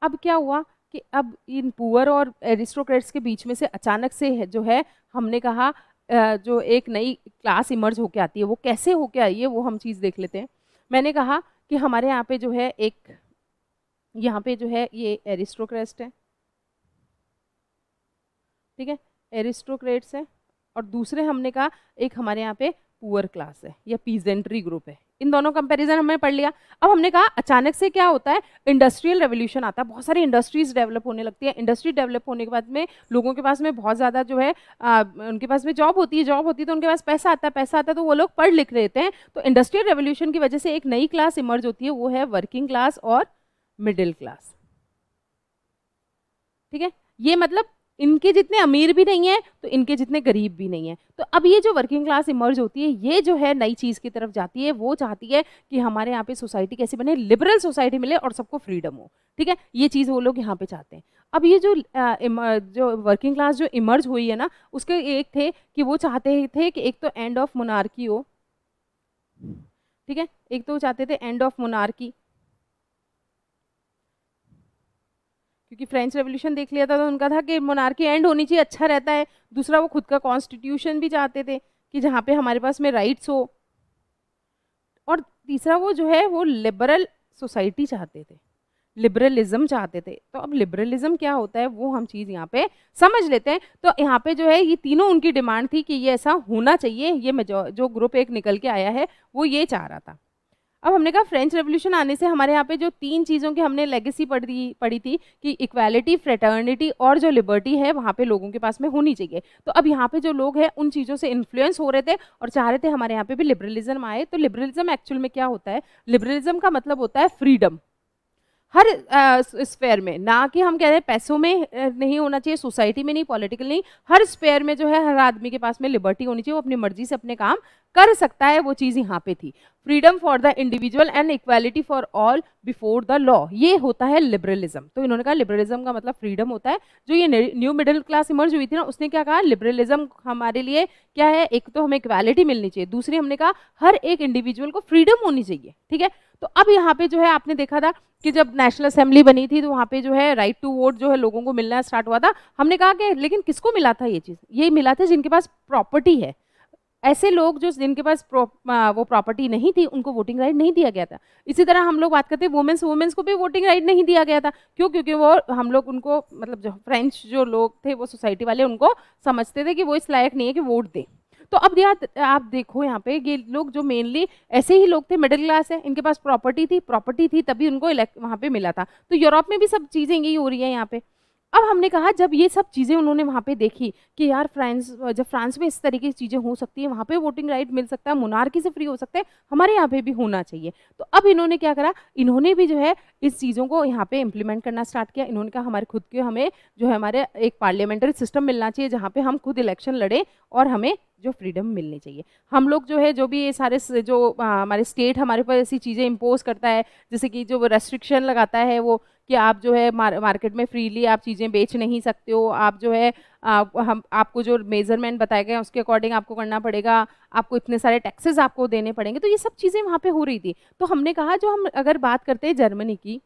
अब क्या हुआ कि अब इन पुअर और एरिस्टोक्रेट्स के बीच में से अचानक से जो है हमने कहा जो एक नई क्लास इमर्ज होके आती है, वो कैसे होके आई है वो हम चीज़ देख लेते हैं। मैंने कहा कि हमारे यहाँ पे जो है एक, यहाँ पे जो है ये एरिस्टोक्रेट्स है, ठीक है, एरिस्टोक्रेट्स है, और दूसरे हमने कहा एक हमारे यहाँ पे पुअर क्लास है या पीजेंट्री ग्रुप है। इन दोनों कंपैरिजन हमने पढ़ लिया। अब हमने कहा अचानक से क्या होता है, इंडस्ट्रियल रेवोल्यूशन आता है, बहुत सारी इंडस्ट्रीज डेवलप होने लगती है। इंडस्ट्री डेवलप होने के बाद में लोगों के पास में बहुत ज़्यादा जो है उनके पास में जॉब होती है तो उनके पास पैसा आता है तो वो लोग पढ़ लिख लेते हैं। तो इंडस्ट्रियल रेवोल्यूशन की वजह से एक नई क्लास इमर्ज होती है, वो है वर्किंग क्लास और मिडिल क्लास, ठीक है। ये मतलब इनके जितने अमीर भी नहीं है तो इनके जितने गरीब भी नहीं है। तो अब ये जो वर्किंग क्लास इमर्ज होती है, ये जो है नई चीज़ की तरफ जाती है, वो चाहती है कि हमारे यहाँ पे सोसाइटी कैसी बने, लिबरल सोसाइटी मिले और सबको फ्रीडम हो, ठीक है, ये चीज़ वो लोग यहाँ पे चाहते हैं। अब ये जो वर्किंग क्लास जो इमर्ज हुई है ना, उसके एक थे कि वो चाहते थे कि एक तो एंड ऑफ मोनार्की हो, ठीक है, एक तो चाहते थे एंड ऑफ मोनार्की, क्योंकि फ्रेंच रेवोल्यूशन देख लिया था तो उनका था कि मोनार्की एंड होनी चाहिए, अच्छा रहता है। दूसरा वो खुद का कॉन्स्टिट्यूशन भी चाहते थे कि जहाँ पे हमारे पास में राइट्स हो, और तीसरा वो जो है वो लिबरल सोसाइटी चाहते थे, लिबरलिज्म चाहते थे। तो अब लिबरलिज्म क्या होता है वो हम चीज़ यहाँ पे समझ लेते हैं। तो यहाँ पे जो है ये तीनों उनकी डिमांड थी कि ये ऐसा होना चाहिए, ये जो ग्रुप एक निकल के आया है वो ये चाह रहा था। अब हमने कहा फ्रेंच रेवोल्यूशन आने से हमारे यहाँ पे जो 3 चीज़ों की हमने लेगेसी पढ़ी थी कि इक्वालिटी, फ्रेटर्निटी और जो लिबर्टी है वहाँ पे लोगों के पास में होनी चाहिए। तो अब यहाँ पे जो लोग हैं उन चीज़ों से इन्फ्लुएंस हो रहे थे और चाह रहे थे हमारे यहाँ पे भी लिबरलिज्म आए। तो लिबरलिज्म एक्चुअल में क्या होता है, लिबरलिज्म का मतलब होता है फ्रीडम हर स्फेयर में, ना कि हम कह रहे हैं पैसों में नहीं होना चाहिए, सोसाइटी में नहीं, पॉलिटिकल नहीं, हर स्फेयर में जो है हर आदमी के पास में लिबर्टी होनी चाहिए, वो अपनी मर्जी से अपने काम कर सकता है। वो चीज़ यहाँ पे थी, freedom for the individual and equality for all before the law, ये होता है लिबरलिज्म। तो इन्होंने कहा लिबरलिज्म का मतलब फ्रीडम होता है। जो ये न्यू मिडिल क्लास इमर्ज हुई थी ना, उसने क्या कहा, लिबरलिज्म हमारे लिए क्या है, एक तो हमें इक्वालिटी मिलनी चाहिए, दूसरी हमने कहा हर एक इंडिविजुअल को फ्रीडम होनी चाहिए, ठीक है। तो अब यहाँ पे जो है आपने देखा था कि जब नेशनल असेंबली बनी थी तो वहाँ पे जो है राइट टू वोट जो है लोगों को मिलना स्टार्ट हुआ था। हमने कहा कि लेकिन किसको मिला था ये चीज़, ये मिला था जिनके पास प्रॉपर्टी है। ऐसे लोग जो जिनके पास वो प्रॉपर्टी नहीं थी उनको वोटिंग राइट नहीं दिया गया था। इसी तरह हम लोग बात करते हैं वुमेन्स को भी वोटिंग राइट नहीं दिया गया था। क्यों? क्योंकि वो हम लोग उनको मतलब जो फ्रेंच जो लोग थे वो सोसाइटी वाले उनको समझते थे कि वो इस लायक नहीं है कि वोट दे। तो अब यार आप देखो यहाँ पे ये लोग जो मेनली ऐसे ही लोग थे, मिडिल क्लास है, इनके पास प्रॉपर्टी थी तभी उनको वहाँ पे मिला था। तो यूरोप में भी सब चीज़ें यही हो रही है यहाँ पे। अब हमने कहा जब ये सब चीज़ें उन्होंने वहाँ पे देखी कि यार जब फ्रांस में इस तरीके की चीज़ें हो सकती है, वहाँ पे वोटिंग राइट मिल सकता है, मोनार्की से फ्री हो सकते हैं, हमारे यहाँ पे भी होना चाहिए। तो अब इन्होंने क्या करा, इन्होंने भी जो है इस चीज़ों को यहाँ पे इम्प्लीमेंट करना स्टार्ट किया। इन्होंने कहा हमारे खुद के हमें जो है हमारे एक पार्लियामेंट्री सिस्टम मिलना चाहिए जहाँ पे हम खुद इलेक्शन लड़ें और हमें जो फ्रीडम मिलनी चाहिए। हम लोग जो है जो भी ये सारे जो हमारे स्टेट हमारे पर ऐसी चीज़ें इम्पोज करता है, जैसे कि जो रेस्ट्रिक्शन लगाता है वो कि आप जो है मार्केट में फ्रीली आप चीज़ें बेच नहीं सकते हो, आप जो है हम आपको जो मेजरमेंट बताए गए उसके अकॉर्डिंग आपको करना पड़ेगा, आपको इतने सारे टैक्सेस आपको देने पड़ेंगे। तो ये सब चीज़ें वहाँ पे हो रही थी। तो हमने कहा जो हम अगर बात करते हैं जर्मनी की,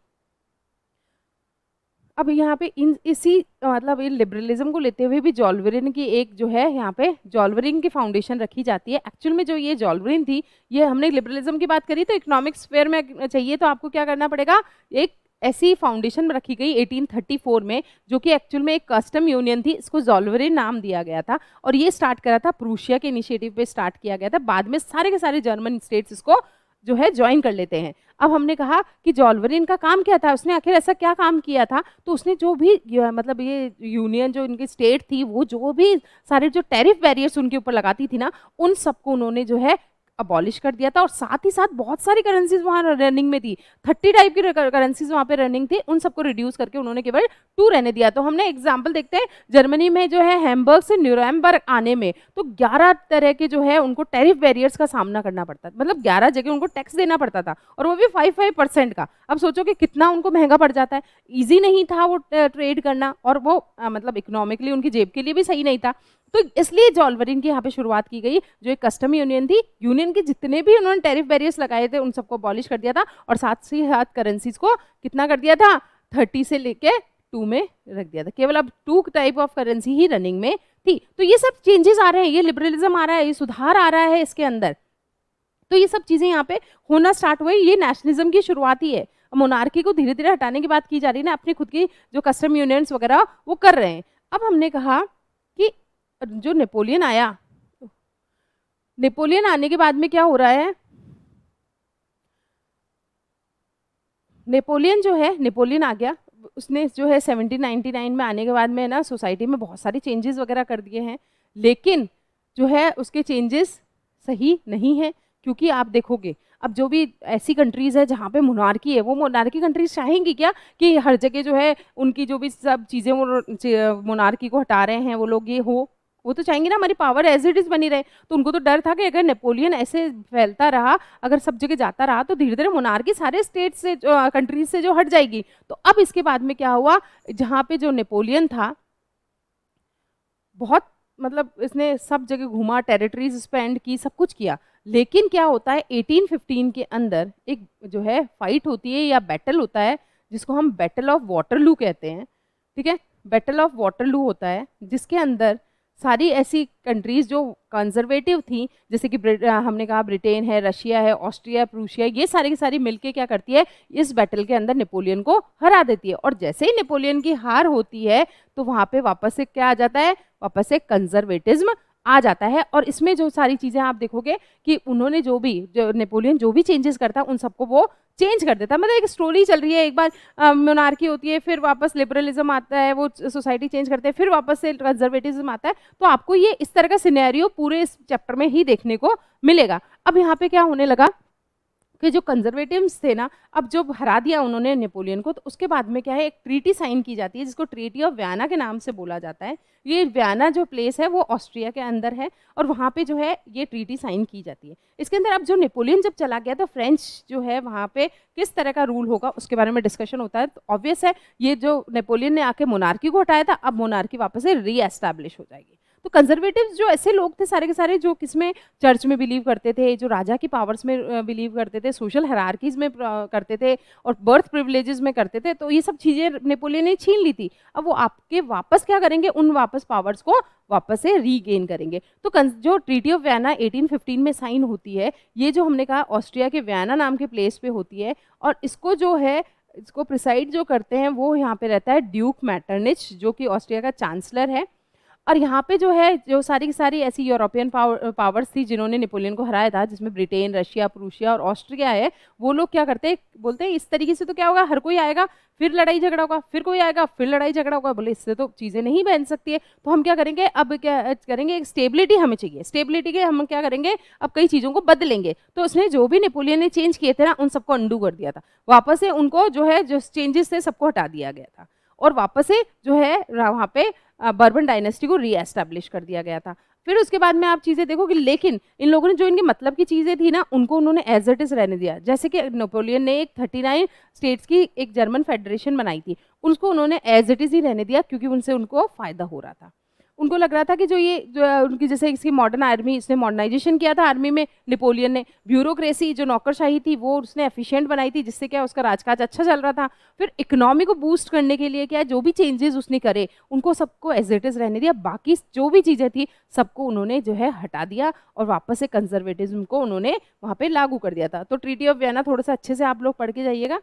अब यहाँ पे इसी मतलब इन लिबरलिज्म को लेते हुए भी जॉल्वरिन की एक जो है यहाँ पे जॉल्वरिन की फाउंडेशन रखी जाती है। एक्चुअल में जो ये जॉल्वरिन थी, ये हमने लिबरलिज्म की बात करी तो इकोनॉमिक स्फेयर में चाहिए तो आपको क्या करना पड़ेगा, एक ऐसी फाउंडेशन रखी गई 1834 में जो कि एक्चुअल में एक कस्टम यूनियन थी, इसको जॉल्वरिन नाम दिया गया था और ये स्टार्ट करा था प्रूशिया के इनिशिएटिव पे स्टार्ट किया गया था। बाद में सारे के सारे जर्मन स्टेट्स इसको जो है ज्वाइन कर लेते हैं। अब हमने कहा कि जॉल्वरिन का काम क्या था, उसने आखिर ऐसा क्या काम किया था, तो उसने जो भी मतलब ये यूनियन जो इनकी स्टेट थी वो जो भी सारे जो टैरिफ बैरियर्स उनके ऊपर लगाती थी ना, उन सबको उन्होंने जो है अबॉलिश कर दिया था। और साथ ही साथ बहुत सारी करेंसीज वहाँ रनिंग में थी, 30 टाइप की करेंसीज वहाँ पे रनिंग थी, उन सबको रिड्यूस करके उन्होंने केवल 2 रहने दिया। तो हमने एग्जांपल देखते हैं जर्मनी में जो है हैम्बर्ग से न्यूरेमबर्ग आने में तो 11 तरह के जो है उनको टैरिफ बैरियर्स का सामना करना पड़ता था, मतलब 11 जगह उनको टैक्स देना पड़ता था और वो भी 5% का। अब सोचो कि कितना उनको महंगा पड़ जाता है, ईजी नहीं था वो ट्रेड करना और वो मतलब इकोनॉमिकली उनकी जेब के लिए भी सही नहीं था। तो इसलिए जॉल्वरिन की यहाँ पे शुरुआत की गई, जो एक कस्टम यूनियन थी, यूनियन के जितने भी उन्होंने टैरिफ बैरियर्स लगाए थे उन सबको अबॉलिश कर दिया था और साथ ही साथ करेंसीज को कितना कर दिया था, 30 से लेके 2 में रख दिया था। केवल अब 2 type of currency he running में थी। तो ये सब चेंजेस आ रहे हैं, ये लिबरलिज्म आ रहा है, ये सुधार आ रहा है इसके अंदर। तो ये सब चीज़ें यहाँ पे होना स्टार्ट हुई, ये नेशनलिज्म की शुरुआत ही है। मोनार्की को धीरे धीरे हटाने की बात की जा रही है ना, अपनी खुद की जो कस्टम यूनियंस वगैरह वो कर रहे हैं। अब हमने कहा कि जो नेपोलियन आया, नेपोलियन आने के बाद में क्या हो रहा है, नेपोलियन जो है नेपोलियन आ गया, उसने जो है 1799 में आने के बाद में ना सोसाइटी में बहुत सारी चेंजेस वगैरह कर दिए हैं, लेकिन जो है उसके चेंजेस सही नहीं है। क्योंकि आप देखोगे अब जो भी ऐसी कंट्रीज़ है जहाँ पे मोनार्की है, वो मोनार्की कंट्रीज़ चाहेंगी क्या कि हर जगह जो है उनकी जो भी सब चीज़ें वो मोनार्की को हटा रहे हैं वो लोग ये हो? वो तो चाहेंगे ना हमारी पावर एज इट इज़ बनी रहे। तो उनको तो डर था कि अगर नेपोलियन ऐसे फैलता रहा, अगर सब जगह जाता रहा, तो धीरे-धीरे मोनार्की सारे स्टेट से कंट्रीज़ से जो हट जाएगी। तो अब इसके बाद में क्या हुआ, जहाँ पे जो नेपोलियन था, बहुत मतलब इसने सब जगह घूमा, टेरिटरीज स्पेंड की, सब कुछ किया। लेकिन क्या होता है 1815 के अंदर एक जो है फाइट होती है या बैटल होता है, जिसको हम बैटल ऑफ वाटरलू कहते हैं, ठीक है। बैटल ऑफ वाटरलू होता है जिसके अंदर सारी ऐसी कंट्रीज जो कंजर्वेटिव थी, जैसे कि हमने कहा ब्रिटेन है, रशिया है, ऑस्ट्रिया, प्रूशिया, ये सारी की सारी मिलके क्या करती है, इस बैटल के अंदर नेपोलियन को हरा देती है। और जैसे ही नेपोलियन की हार होती है तो वहाँ पे वापस से क्या आ जाता है, वापस से कंजर्वेटिज्म आ जाता है। और इसमें जो सारी चीज़ें आप देखोगे कि उन्होंने जो नेपोलियन जो भी चेंजेस करता है उन सबको वो चेंज कर देता है। मतलब एक स्टोरी चल रही है, एक बार मोनार्की होती है, फिर वापस लिबरलिज्म आता है, वो सोसाइटी चेंज करते हैं, फिर वापस से कंजर्वेटिज्म आता है। तो आपको ये इस तरह का सिनेरियो पूरे इस चैप्टर में ही देखने को मिलेगा। अब यहाँ पे क्या होने लगा कि जो कंजर्वेटिव्स थे ना, अब जो हरा दिया उन्होंने नेपोलियन को, तो उसके बाद में क्या है, एक ट्रीटी साइन की जाती है जिसको ट्रीटी ऑफ वियना के नाम से बोला जाता है। ये वियना जो प्लेस है वो ऑस्ट्रिया के अंदर है, और वहाँ पे जो है ये ट्रीटी साइन की जाती है। इसके अंदर अब जो नेपोलियन जब चला गया तो फ्रेंच जो है वहाँ पे किस तरह का रूल होगा उसके बारे में डिस्कशन होता है। तो ऑब्वियस है ये जो नेपोलियन ने आके मोनार्की को हटाया था, अब मोनार्की वापस से रीएस्टैब्लिश हो जाएगी। तो कंजर्वेटिव्स जो ऐसे लोग थे सारे के सारे, जो किसमें, चर्च में बिलीव करते थे, जो राजा की पावर्स में बिलीव करते थे, सोशल हायरार्कीज में करते थे, और बर्थ प्रिविलेजेस में करते थे, तो ये सब चीज़ें नेपोलियन ने छीन ली थी। अब वो आपके वापस क्या करेंगे, उन वापस पावर्स को वापस से रीगेन करेंगे। तो जो ट्रीटी ऑफ वियना 1815 में साइन होती है, ये जो हमने कहा ऑस्ट्रिया के वियना नाम के प्लेस पे होती है, और इसको जो है इसको प्रिसाइड जो करते हैं वो यहाँ पे रहता है ड्यूक मैटरनिच, जो कि ऑस्ट्रिया का चांसलर है। और यहाँ पे जो है जो सारी की सारी ऐसी यूरोपियन पावर्स थी जिन्होंने नेपोलियन को हराया था, जिसमें ब्रिटेन, रशिया, प्रूशिया और ऑस्ट्रिया है, वो लोग क्या करते हैं, बोलते हैं इस तरीके से तो क्या होगा, हर कोई आएगा फिर लड़ाई झगड़ा होगा, फिर कोई आएगा फिर लड़ाई झगड़ा होगा। बोले इससे तो चीज़ें नहीं बन सकती है, तो हम क्या करेंगे, अब क्या करेंगे, स्टेबिलिटी हमें चाहिए, स्टेबिलिटी के हम क्या करेंगे, अब कई चीज़ों को बदलेंगे। तो उसने जो भी नेपोलियन ने चेंज किए थे ना, उन सबको अंडू कर दिया था, वापस से उनको जो है जो चेंजेस थे सबको हटा दिया गया था, और वापस से जो है वहाँ पे बर्बन डायनेस्टी को रीएस्टैब्लिश कर दिया गया था। फिर उसके बाद में आप चीज़ें देखोगे, लेकिन इन लोगों ने जो इनके मतलब की चीज़ें थी ना, उनको उन्होंने एज इट इज़ रहने दिया। जैसे कि नेपोलियन ने एक 39 स्टेट्स की एक जर्मन फेडरेशन बनाई थी, उसको उन्होंने एज इट इज़ ही रहने दिया, क्योंकि उनसे उनको फ़ायदा हो रहा था। उनको लग रहा था कि जो उनकी जैसे इसकी मॉडर्न आर्मी, इसने मॉडर्नाइजेशन किया था आर्मी में नेपोलियन ने, ब्यूरोक्रेसी जो नौकरशाही थी वो उसने एफिशिएंट बनाई थी, जिससे क्या उसका राजकाज अच्छा चल रहा था। फिर इकोनॉमी को बूस्ट करने के लिए क्या जो भी चेंजेस उसने करे उनको सबको एज इट इज़ रहने दिया, बाकी जो भी चीज़ें थी सबको उन्होंने जो है हटा दिया, और वापस से कंजर्वेटिज्म को उन्होंने वहाँ पे लागू कर दिया था। तो ट्रीटी ऑफ वियना थोड़ा सा अच्छे से आप लोग पढ़ के जाइएगा।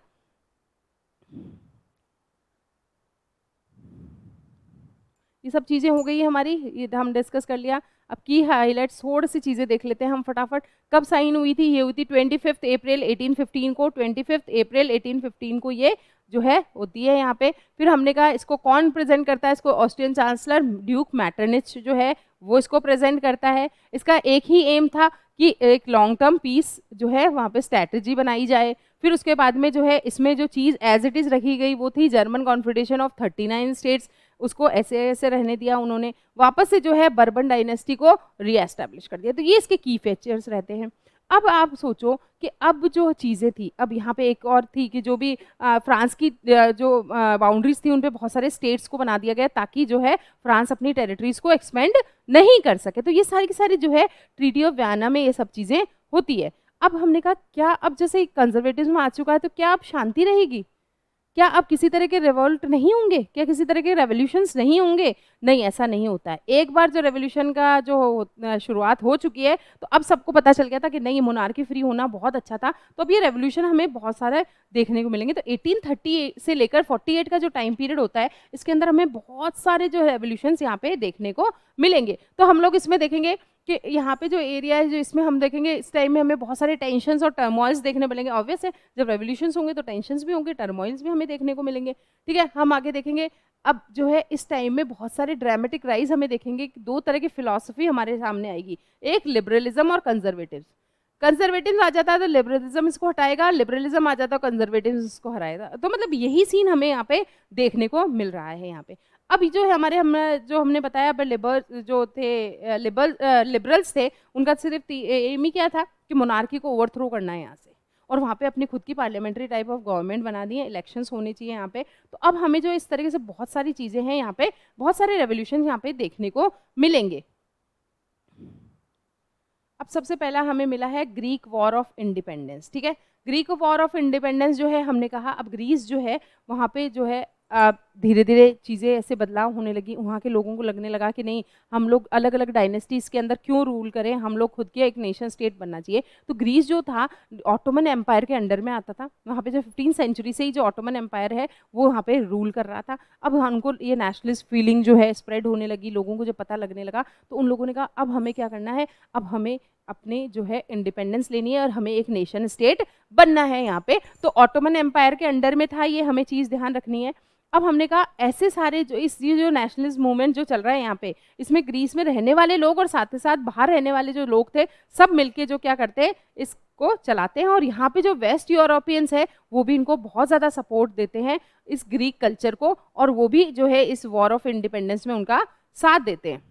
ये सब चीज़ें हो गई हमारी, ये हम डिस्कस कर लिया। अब की हाईलाइट्स थोड़ी सी चीज़ें देख लेते हैं हम फटाफट। कब साइन हुई थी, ये हुई थी 25 अप्रैल 1815 को, 25 अप्रैल 1815 को ये जो है होती है यहाँ पे। फिर हमने कहा इसको कौन प्रेजेंट करता है, इसको ऑस्ट्रियन चांसलर ड्यूक मैटरनिच जो है वो इसको प्रेजेंट करता है। इसका एक ही एम था कि एक लॉन्ग टर्म पीस जो है वहाँ पे स्ट्रैटेजी बनाई जाए। फिर उसके बाद में जो है इसमें जो चीज़ एज इट इज़ रखी गई वो थी जर्मन कॉन्फेडरेशन ऑफ 39 स्टेट्स, उसको ऐसे ऐसे रहने दिया उन्होंने, वापस से जो है बर्बन डायनेस्टी को रीएस्टैब्लिश कर दिया। तो ये इसके की फीचर्स रहते हैं। अब आप सोचो कि अब जो चीज़ें थी, अब यहाँ पे एक और थी कि जो भी फ्रांस की जो बाउंड्रीज थी उन पे बहुत सारे स्टेट्स को बना दिया गया, ताकि जो है फ्रांस अपनी टेरिटरीज को एक्सपेंड नहीं कर सके। तो ये सारी की सारी जो है ट्रीटी ऑफ वियना में ये सब चीज़ें होती है। अब हमने कहा क्या अब जैसे कंजर्वेटिज्म आ चुका है तो क्या अब शांति रहेगी, क्या अब किसी तरह के रिवोल्ट नहीं होंगे, क्या किसी तरह के रेवोल्यूशंस नहीं होंगे? नहीं, ऐसा नहीं होता है। एक बार जो रेवोल्यूशन का जो शुरुआत हो चुकी है तो अब सबको पता चल गया था कि नहीं, मोनार्की फ्री होना बहुत अच्छा था। तो अब ये रेवोल्यूशन हमें बहुत सारे देखने को मिलेंगे। तो 1830 से लेकर 48 का जो टाइम पीरियड होता है, इसके अंदर हमें बहुत सारे जो रेवोल्यूशंस यहाँ पे देखने को मिलेंगे। तो हम लोग इसमें देखेंगे कि यहाँ पे जो एरिया है जो इसमें हम देखेंगे, इस टाइम में हमें बहुत सारे टेंशन्स और टर्मोइल्स देखने मिलेंगे। ऑब्वियस है, जब रेवोल्यूशंस होंगे तो टेंशन्स भी होंगे, टर्मोइल्स भी हमें देखने को मिलेंगे। ठीक है, हम आगे देखेंगे। अब जो है इस टाइम में बहुत सारे ड्रामेटिक राइज हमें देखेंगे कि दो तरह की फिलॉसफी हमारे सामने आएगी, एक लिबरलिज्म और कंजर्वेटिव। कंजर्वेटिव्स आ जाता है तो लिबरलिज्म इसको हटाएगा, लिबरलिज्म आ जाता है कंजर्वेटिव्स इसको हटाएगा। तो मतलब यही सीन हमें यहाँ पे देखने को मिल रहा है यहाँ पे। अब जो है हमारे जो हमने बताया जो थे लिबरल्स थे, उनका सिर्फ एम ही क्या था कि मोनार्की को ओवरथ्रो करना है यहाँ से, और वहाँ पे अपनी खुद की पार्लियामेंट्री टाइप ऑफ गवर्नमेंट बना दी है, इलेक्शंस होने चाहिए यहाँ पे। तो अब हमें जो इस तरीके से बहुत सारी चीज़ें हैं यहाँ पे, बहुत सारे रेवोल्यूशन यहाँ पे देखने को मिलेंगे। अब सबसे पहला हमें मिला है ग्रीक वॉर ऑफ इंडिपेंडेंस, ठीक है। ग्रीक वॉर ऑफ इंडिपेंडेंस जो है हमने कहा, अब ग्रीस जो है वहाँ पे जो है धीरे धीरे चीज़ें ऐसे बदलाव होने लगी, वहाँ के लोगों को लगने लगा कि नहीं, हम लोग अलग अलग डायनेस्टीज़ के अंदर क्यों रूल करें, हम लोग खुद के एक नेशन स्टेट बनना चाहिए। तो ग्रीस जो था ऑटोमन एम्पायर के अंडर में आता था, वहाँ पे जो 15वीं सेंचुरी से ही जो ऑटोमन एम्पायर है वो वहाँ पे रूल कर रहा था। अब उनको ये नेशनलिस्ट फीलिंग जो है स्प्रेड होने लगी, लोगों को जब पता लगने लगा तो उन लोगों ने कहा अब हमें क्या करना है, अब हमें अपने जो है इंडिपेंडेंस लेनी है और हमें एक नेशन स्टेट बनना है यहाँ पे। तो ऑटोमन एम्पायर के अंडर में था ये, हमें चीज़ ध्यान रखनी है। अब हमने कहा ऐसे सारे ये जो नेशनलिस्ट मूवमेंट जो चल रहा है यहाँ पे, इसमें ग्रीस में रहने वाले लोग और साथ ही साथ बाहर रहने वाले जो लोग थे, सब मिलके जो क्या करते हैं, इसको चलाते हैं। और यहाँ पे जो वेस्ट यूरोपियंस है वो भी इनको बहुत ज़्यादा सपोर्ट देते हैं इस ग्रीक कल्चर को, और वो भी जो है इस वॉर ऑफ इंडिपेंडेंस में उनका साथ देते हैं।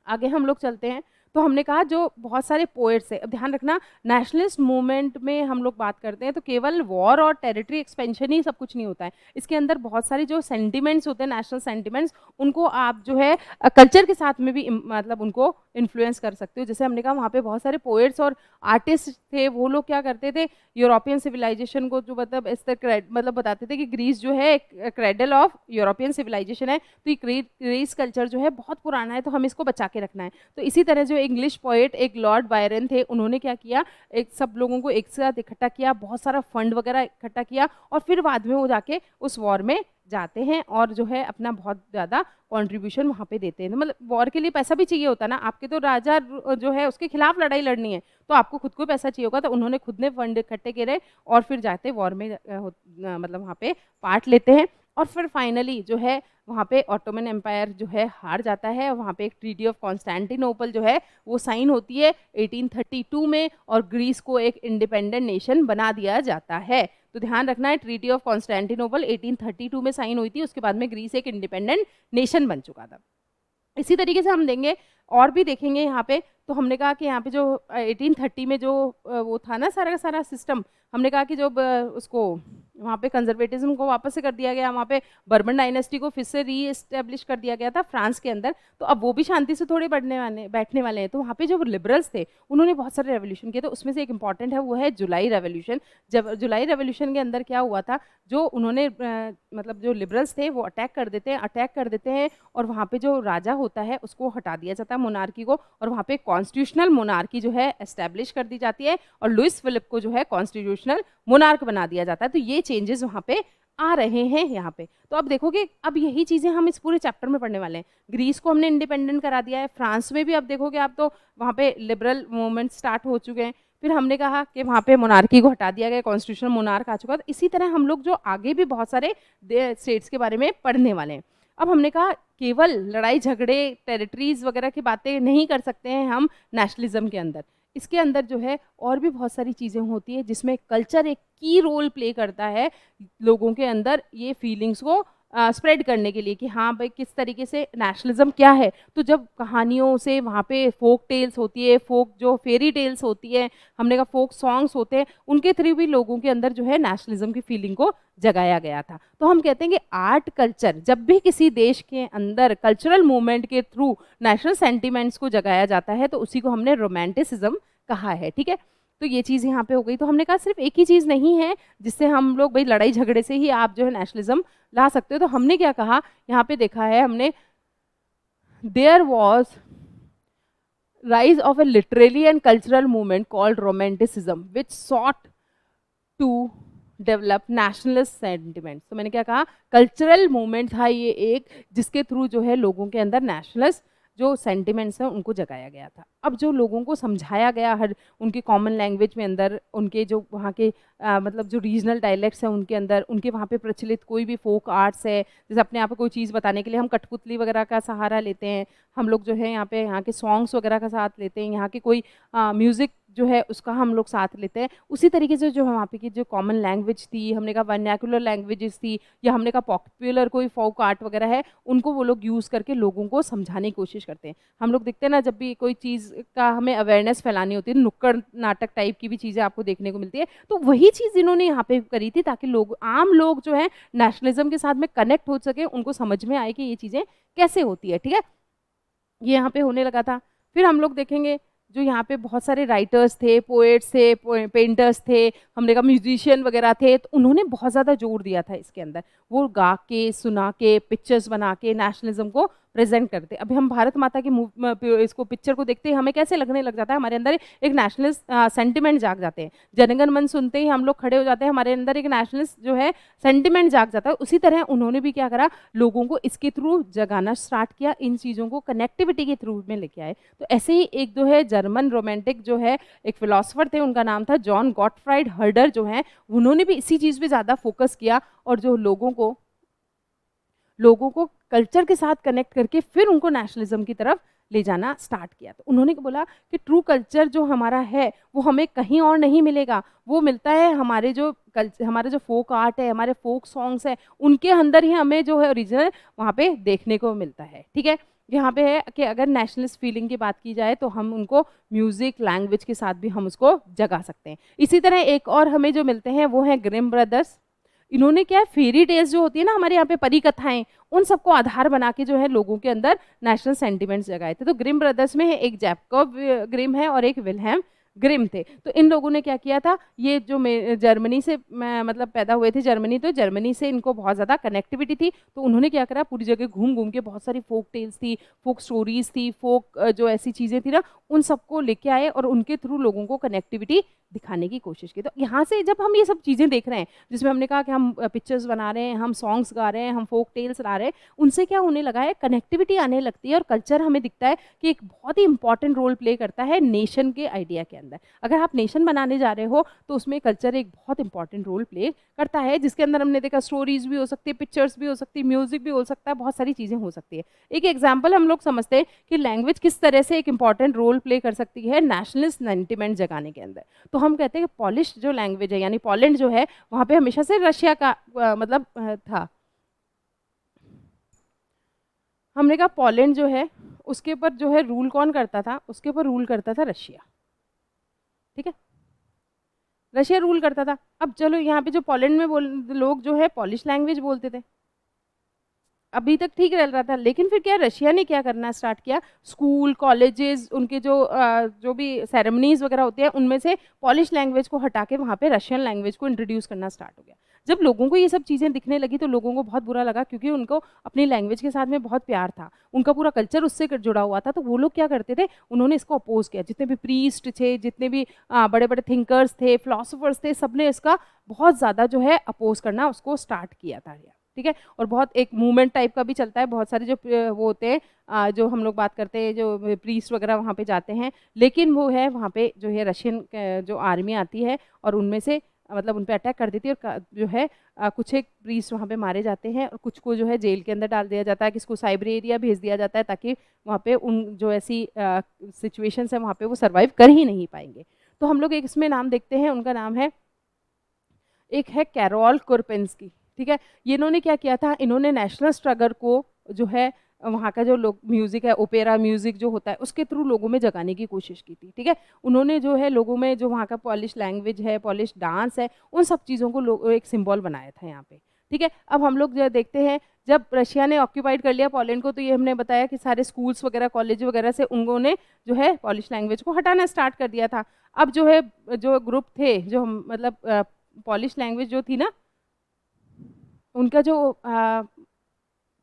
आगे हम लोग चलते हैं तो हमने कहा जो बहुत सारे पोएट्स हैं, अब ध्यान रखना नेशनलिस्ट मूवमेंट में हम लोग बात करते हैं तो केवल वॉर और टेरिटरी एक्सपेंशन ही सब कुछ नहीं होता है, इसके अंदर बहुत सारे जो सेंटिमेंट्स होते हैं, नेशनल सेंटिमेंट्स, उनको आप जो है कल्चर के साथ में भी मतलब उनको इन्फ्लुएंस कर सकते हो। जैसे हमने कहा वहाँ पे बहुत सारे पोएट्स और आर्टिस्ट थे, वो लोग क्या करते थे, यूरोपियन सिविलाइजेशन को जो मतलब बताते थे कि ग्रीस जो है एक क्रेडल ऑफ यूरोपियन सिविलाइजेशन है, तो ये ग्रीस कल्चर जो है बहुत पुराना है, तो हमें इसको बचा के रखना है। तो इसी तरह जो इंग्लिश पोएट एक लॉर्ड बायरन थे, उन्होंने क्या किया, एक सब लोगों को एक साथ इकट्ठा किया, बहुत सारा फंड वगैरह इकट्ठा किया, और फिर बाद में वो जाके उस वॉर में जाते हैं और जो है अपना बहुत ज़्यादा कंट्रीब्यूशन वहाँ पे देते हैं। तो मतलब वॉर के लिए पैसा भी चाहिए होता है ना, आपके तो राजा जो है उसके खिलाफ लड़ाई लड़नी है तो आपको खुद को पैसा चाहिए होगा, तो उन्होंने खुद ने फंड इकट्ठे करे और फिर जाते वॉर में मतलब वहाँ पे पार्ट लेते हैं। और फिर फाइनली जो है वहाँ पे ऑटोमन एम्पायर जो है हार जाता है, वहाँ पे एक ट्रीटी ऑफ कॉन्स्टेंटिनोपल जो है वो साइन होती है 1832 में, और ग्रीस को एक इंडिपेंडेंट नेशन बना दिया जाता है। तो ध्यान रखना है, ट्रीटी ऑफ कॉन्स्टेंटिनोपल 1832 में साइन हुई थी, उसके बाद में ग्रीस एक इंडिपेंडेंट नेशन बन चुका था। इसी तरीके से हम देंगे और भी देखेंगे यहाँ पे। तो हमने कहा कि यहाँ पे जो 1830 में जो वो था ना सारा का सारा सिस्टम, हमने कहा कि जब उसको वहाँ पे कंजर्वेटिज्म को वापस से कर दिया गया, वहाँ पे बर्बन डायनेस्टी को फिर से री एस्टेब्लिश कर दिया गया था फ्रांस के अंदर, तो अब वो भी शांति से थोड़े बैठने वाले हैं। तो वहाँ पे जो लिबरल्स थे उन्होंने बहुत सारे रेवोल्यूशन किए, तो उसमें से एक इंपॉर्टेंट है वो है जुलाई रेवोल्यूशन। जब जुलाई रेवोल्यूशन के अंदर क्या हुआ था, जो उन्होंने मतलब जो लिबरल्स थे वो अटैक कर देते हैं और वहाँ पे जो राजा होता है उसको हटा दिया जाता है, मोनार्की को, और वहाँ पे कॉन्स्टिट्यूशनल मोनार्की जो है एस्टेब्लिश कर दी जाती है और लुइस फिलिप को जो है कॉन्स्टिट्यूशनल मोनार्क बना दिया जाता है। तो ये चेंजेस वहाँ पे आ रहे हैं यहाँ पे। तो अब देखोगे अब यही चीज़ें हम इस पूरे चैप्टर में पढ़ने वाले हैं। ग्रीस को हमने इंडिपेंडेंट करा दिया है, फ्रांस में भी अब देखोगे आप तो वहाँ पे लिबरल मूवमेंट स्टार्ट हो चुके हैं। फिर हमने कहा कि वहाँ पे मोनार्की को हटा दिया गया, कॉन्स्टिट्यूशनल मोनार्क आ चुका। तो इसी तरह हम लोग जो आगे भी बहुत सारे स्टेट्स के बारे में पढ़ने वाले हैं। अब हमने कहा केवल लड़ाई झगड़े टेरिटरीज वगैरह की बातें नहीं कर सकते हैं हम नेशनलिज्म के अंदर, इसके अंदर जो है और भी बहुत सारी चीज़ें होती है जिसमें कल्चर एक की रोल प्ले करता है लोगों के अंदर ये फीलिंग्स को स्प्रेड करने के लिए कि हाँ भाई किस तरीके से नेशनलिज्म क्या है। तो जब कहानियों से वहाँ पे फोक टेल्स होती है, फोक जो फेरी टेल्स होती है, हमने कहा फोक सॉन्ग्स होते हैं, उनके थ्रू भी लोगों के अंदर जो है नेशनलिज्म की फीलिंग को जगाया गया था। तो हम कहते हैं कि आर्ट कल्चर जब भी किसी देश के अंदर कल्चरल मूवमेंट के थ्रू नेशनल सेंटिमेंट्स को जगाया जाता है तो उसी को हमने रोमांटिसिज्म कहा है, ठीक है। तो ये चीज़ यहाँ पे हो गई। तो हमने कहा सिर्फ एक ही चीज़ नहीं है जिससे हम लोग भाई लड़ाई झगड़े से ही आप जो है नेशनलिज्म ला सकते हो। तो हमने क्या कहा, यहाँ पे देखा है हमने, there was rise of a literary and cultural movement called romanticism which sought to develop nationalist sentiments। तो मैंने क्या कहा, कल्चरल मूवमेंट था ये एक जिसके थ्रू जो है लोगों के अंदर नेशनलिस्ट जो सेंटिमेंट्स हैं उनको जगाया गया था। अब जो लोगों को समझाया गया हर उनकी कॉमन लैंग्वेज में अंदर, उनके जो वहाँ के मतलब जो रीजनल डायलेक्ट्स हैं उनके अंदर, उनके वहाँ पे प्रचलित कोई भी फोक आर्ट्स है, जैसे अपने आप को कोई चीज़ बताने के लिए हम कठपुतली वगैरह का सहारा लेते हैं, हम लोग जो है यहाँ पे यहाँ के सॉन्ग्स वगैरह का साथ लेते हैं, यहाँ के कोई म्यूज़िक जो है उसका हम लोग साथ लेते हैं। उसी तरीके से जो वहाँ पे की जो कॉमन लैंग्वेज थी, हमने कहा वर्नैकुलर लैंग्वेजेस थी, या हमने कहा पॉपुलर कोई फोक आर्ट वगैरह है, उनको वो लोग यूज़ करके लोगों को समझाने की कोशिश करते हैं। हम लोग देखते हैं ना, जब भी कोई चीज़ का हमें अवेयरनेस फैलानी होती है, नुक्कड़ नाटक टाइप की भी चीज़ें आपको देखने को मिलती है, तो वही चीज़ इन्होंने यहाँ पे करी थी ताकि लोग, आम लोग जो है नेशनलिज्म के साथ में कनेक्ट हो सके, उनको समझ में आए कि ये चीज़ें कैसे होती है। ठीक है, ये यहाँ पे होने लगा था। फिर हम लोग देखेंगे जो यहाँ पे बहुत सारे राइटर्स थे, पोएट्स थे, पेंटर्स थे, हमने कहा म्यूजिशियन वगैरह थे, तो उन्होंने बहुत ज़्यादा जोर दिया था इसके अंदर। वो गा के, सुना के, पिक्चर्स बना के नेशनलिज्म को प्रेजेंट करते। अभी हम भारत माता की इसको पिक्चर को देखते ही हमें कैसे लगने लग जाता है, हमारे अंदर एक नेशनलिस्ट सेंटिमेंट जाग जाते हैं। जनगण मन सुनते ही हम लोग खड़े हो जाते हैं, हमारे अंदर एक नेशनलिस्ट जो है सेंटिमेंट जाग जाता है। उसी तरह उन्होंने भी क्या करा, लोगों को इसके थ्रू जगाना स्टार्ट किया, इन चीज़ों को कनेक्टिविटी के थ्रू में लेके आए। तो ऐसे ही एक जो है जर्मन रोमांटिक जो है एक फिलोसफर थे, उनका नाम था जॉन गॉटफ्राइड हर्डर जो है, उन्होंने भी इसी चीज़ पे ज़्यादा फोकस किया और जो लोगों को कल्चर के साथ कनेक्ट करके फिर उनको नेशनलिज्म की तरफ ले जाना स्टार्ट किया। तो उन्होंने बोला कि ट्रू कल्चर जो हमारा है वो हमें कहीं और नहीं मिलेगा, वो मिलता है हमारे जो हमारा जो फोक आर्ट है, हमारे फोक सॉन्ग्स है, उनके अंदर ही हमें जो है ओरिजिनल वहाँ पे देखने को मिलता है। ठीक है, यहाँ पे है कि अगर नेशनलिस्ट फीलिंग की बात की जाए तो हम उनको म्यूजिक लैंग्वेज के साथ भी हम उसको जगा सकते हैं। इसी तरह एक और हमें जो मिलते हैं वो है ग्रिम ब्रदर्स। इन्होंने क्या है, फेरी टेल्स जो होती है ना हमारे यहाँ पे परी कथाएं, उन सबको आधार बना के जो है लोगों के अंदर नेशनल सेंटिमेंट्स जगाए थे। तो ग्रिम ब्रदर्स में है एक जैकब ग्रिम है और एक विल्हेम ग्रिम थे। तो इन लोगों ने क्या किया था, ये जो जर्मनी से मतलब पैदा हुए थे, जर्मनी, तो जर्मनी से इनको बहुत ज़्यादा कनेक्टिविटी थी। तो उन्होंने क्या करा, पूरी जगह घूम घूम के बहुत सारी फोक टेल्स थी, फोक स्टोरीज थी, फोक जो ऐसी चीज़ें थी ना, उन सबको लेके आए और उनके थ्रू लोगों को कनेक्टिविटी दिखाने की कोशिश की। तो यहाँ से जब हम ये सब चीज़ें देख रहे हैं, जिसमें हमने कहा कि हम पिक्चर्स बना रहे हैं, हम सॉन्ग्स गा रहे हैं, हम फोक टेल्स ला रहे हैं, उनसे क्या होने लगा है, कनेक्टिविटी आने लगती है और कल्चर हमें दिखता है कि एक बहुत ही इंपॉर्टेंट रोल प्ले करता है नेशन के आइडिया के अंदर। अगर आप नेशन बनाने जा रहे हो तो उसमें कल्चर एक बहुत इंपॉर्टेंट रोल प्ले करता है, जिसके अंदर हमने देखा स्टोरीज भी हो सकती है, पिक्चर्स भी हो सकती है, म्यूजिक भी हो सकता है, बहुत सारी चीज़ें हो सकती है। एक एग्जाम्पल हम लोग समझते हैं कि लैंग्वेज किस तरह से एक इंपॉर्टेंट रोल प्ले कर सकती है नेशनलिस्ट सेंटिमेंट जगाने के अंदर। तो हम कहते हैं कि पॉलिश जो लैंग्वेज है, यानी पोलैंड जो है, वहाँ पे हमेशा से रशिया का मतलब था। हमने कहा पोलैंड जो है उसके ऊपर जो है रूल कौन करता था, उसके ऊपर रूल करता था रशिया। ठीक है, रशिया रूल करता था। अब चलो यहाँ पे जो पोलैंड में लोग जो है पॉलिश लैंग्वेज बोलते थे, अभी तक ठीक रह रहा था, लेकिन फिर क्या रशिया ने क्या करना स्टार्ट किया, स्कूल कॉलेजेस उनके जो भी सेरेमनीज वगैरह होती है उनमें से पॉलिश लैंग्वेज को हटा के वहाँ पे रशियन लैंग्वेज को इंट्रोड्यूस करना स्टार्ट हो गया। जब लोगों को ये सब चीज़ें दिखने लगी तो लोगों को बहुत बुरा लगा, क्योंकि उनको अपनी लैंग्वेज के साथ में बहुत प्यार था, उनका पूरा कल्चर उससे जुड़ा हुआ था। तो वो लोग क्या करते थे, उन्होंने इसको अपोज किया। जितने भी प्रीस्ट थे, जितने भी बड़े बड़े थिंकर्स थे, फिलोसोफर्स थे, सबने इसका बहुत ज़्यादा जो है अपोज करना उसको स्टार्ट किया था। ठीक है, और बहुत एक मूवमेंट टाइप का भी चलता है, बहुत सारे जो वो होते हैं जो हम लोग बात करते हैं, जो प्रीस्ट वगैरह वहाँ पे जाते हैं, लेकिन वो है वहाँ पे जो है रशियन जो आर्मी आती है और उनमें से मतलब उन पे अटैक कर देती है, और जो है कुछ एक प्रीस्ट वहाँ पे मारे जाते हैं और कुछ को जो है जेल के अंदर डाल दिया जाता है, किसको साइबेरिया भेज दिया जाता है, ताकि वहाँ पे उन जो ऐसी सिचुएशंस है वहाँ पे वो सर्वाइव कर ही नहीं पाएंगे। तो हम लोग एक इसमें नाम देखते हैं, उनका नाम है, एक है कैरोल कुरपेंस्की। ठीक है, ये इन्होंने क्या किया था, इन्होंने नेशनल स्ट्रगल को जो है वहाँ का जो लोग म्यूजिक है, ओपेरा म्यूजिक जो होता है, उसके थ्रू लोगों में जगाने की कोशिश की थी। ठीक है, उन्होंने जो है लोगों में जो वहाँ का पॉलिश लैंग्वेज है, पॉलिश डांस है, उन सब चीज़ों को एक सिंबल बनाया था यहाँ पे। ठीक है, अब हम लोग जो देखते हैं, जब रशिया ने ऑक्यूपाइड कर लिया पोलैंड को, तो ये हमने बताया कि सारे स्कूल्स वगैरह, कॉलेज वगैरह से उन्होंने जो है पॉलिश लैंग्वेज को हटाना स्टार्ट कर दिया था। अब जो है जो ग्रुप थे, जो मतलब पॉलिश लैंग्वेज जो थी ना, उनका जो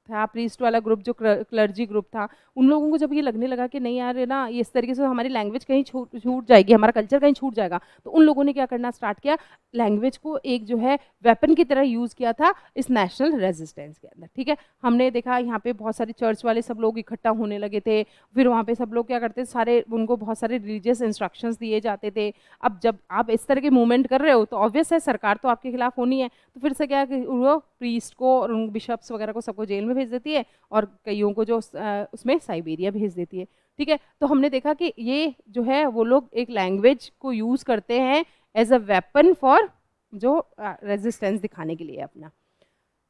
था प्रीस्ट वाला ग्रुप, जो क्लर्जी ग्रुप था, उन लोगों को जब ये लगने लगा कि नहीं यार ना, ये इस तरीके से हमारी लैंग्वेज कहीं छूट जाएगी, हमारा कल्चर कहीं छूट जाएगा, तो उन लोगों ने क्या करना स्टार्ट किया, लैंग्वेज को एक जो है वेपन की तरह यूज़ किया था इस नेशनल रेजिस्टेंस के अंदर। ठीक है, हमने देखा यहाँ पे बहुत सारे चर्च वाले सब लोग इकट्ठा होने लगे थे, फिर वहाँ पे सब लोग क्या करते, सारे उनको बहुत सारे रिलीजियस इंस्ट्रक्शंस दिए जाते थे। अब जब आप इस तरह के मूवमेंट कर रहे हो तो ऑब्वियस है सरकार तो आपके खिलाफ होनी है, तो फिर से क्या वो प्रीस्ट को और बिशप्स वगैरह को सबको जेल में भेज देती है और कईयों को जो उसमें साइबेरिया भेज देती है। ठीक है। तो हमने देखा कि ये जो है वो लोग एक लैंग्वेज को यूज़ करते हैं एज अ वेपन फॉर जो रेजिस्टेंस दिखाने के लिए अपना।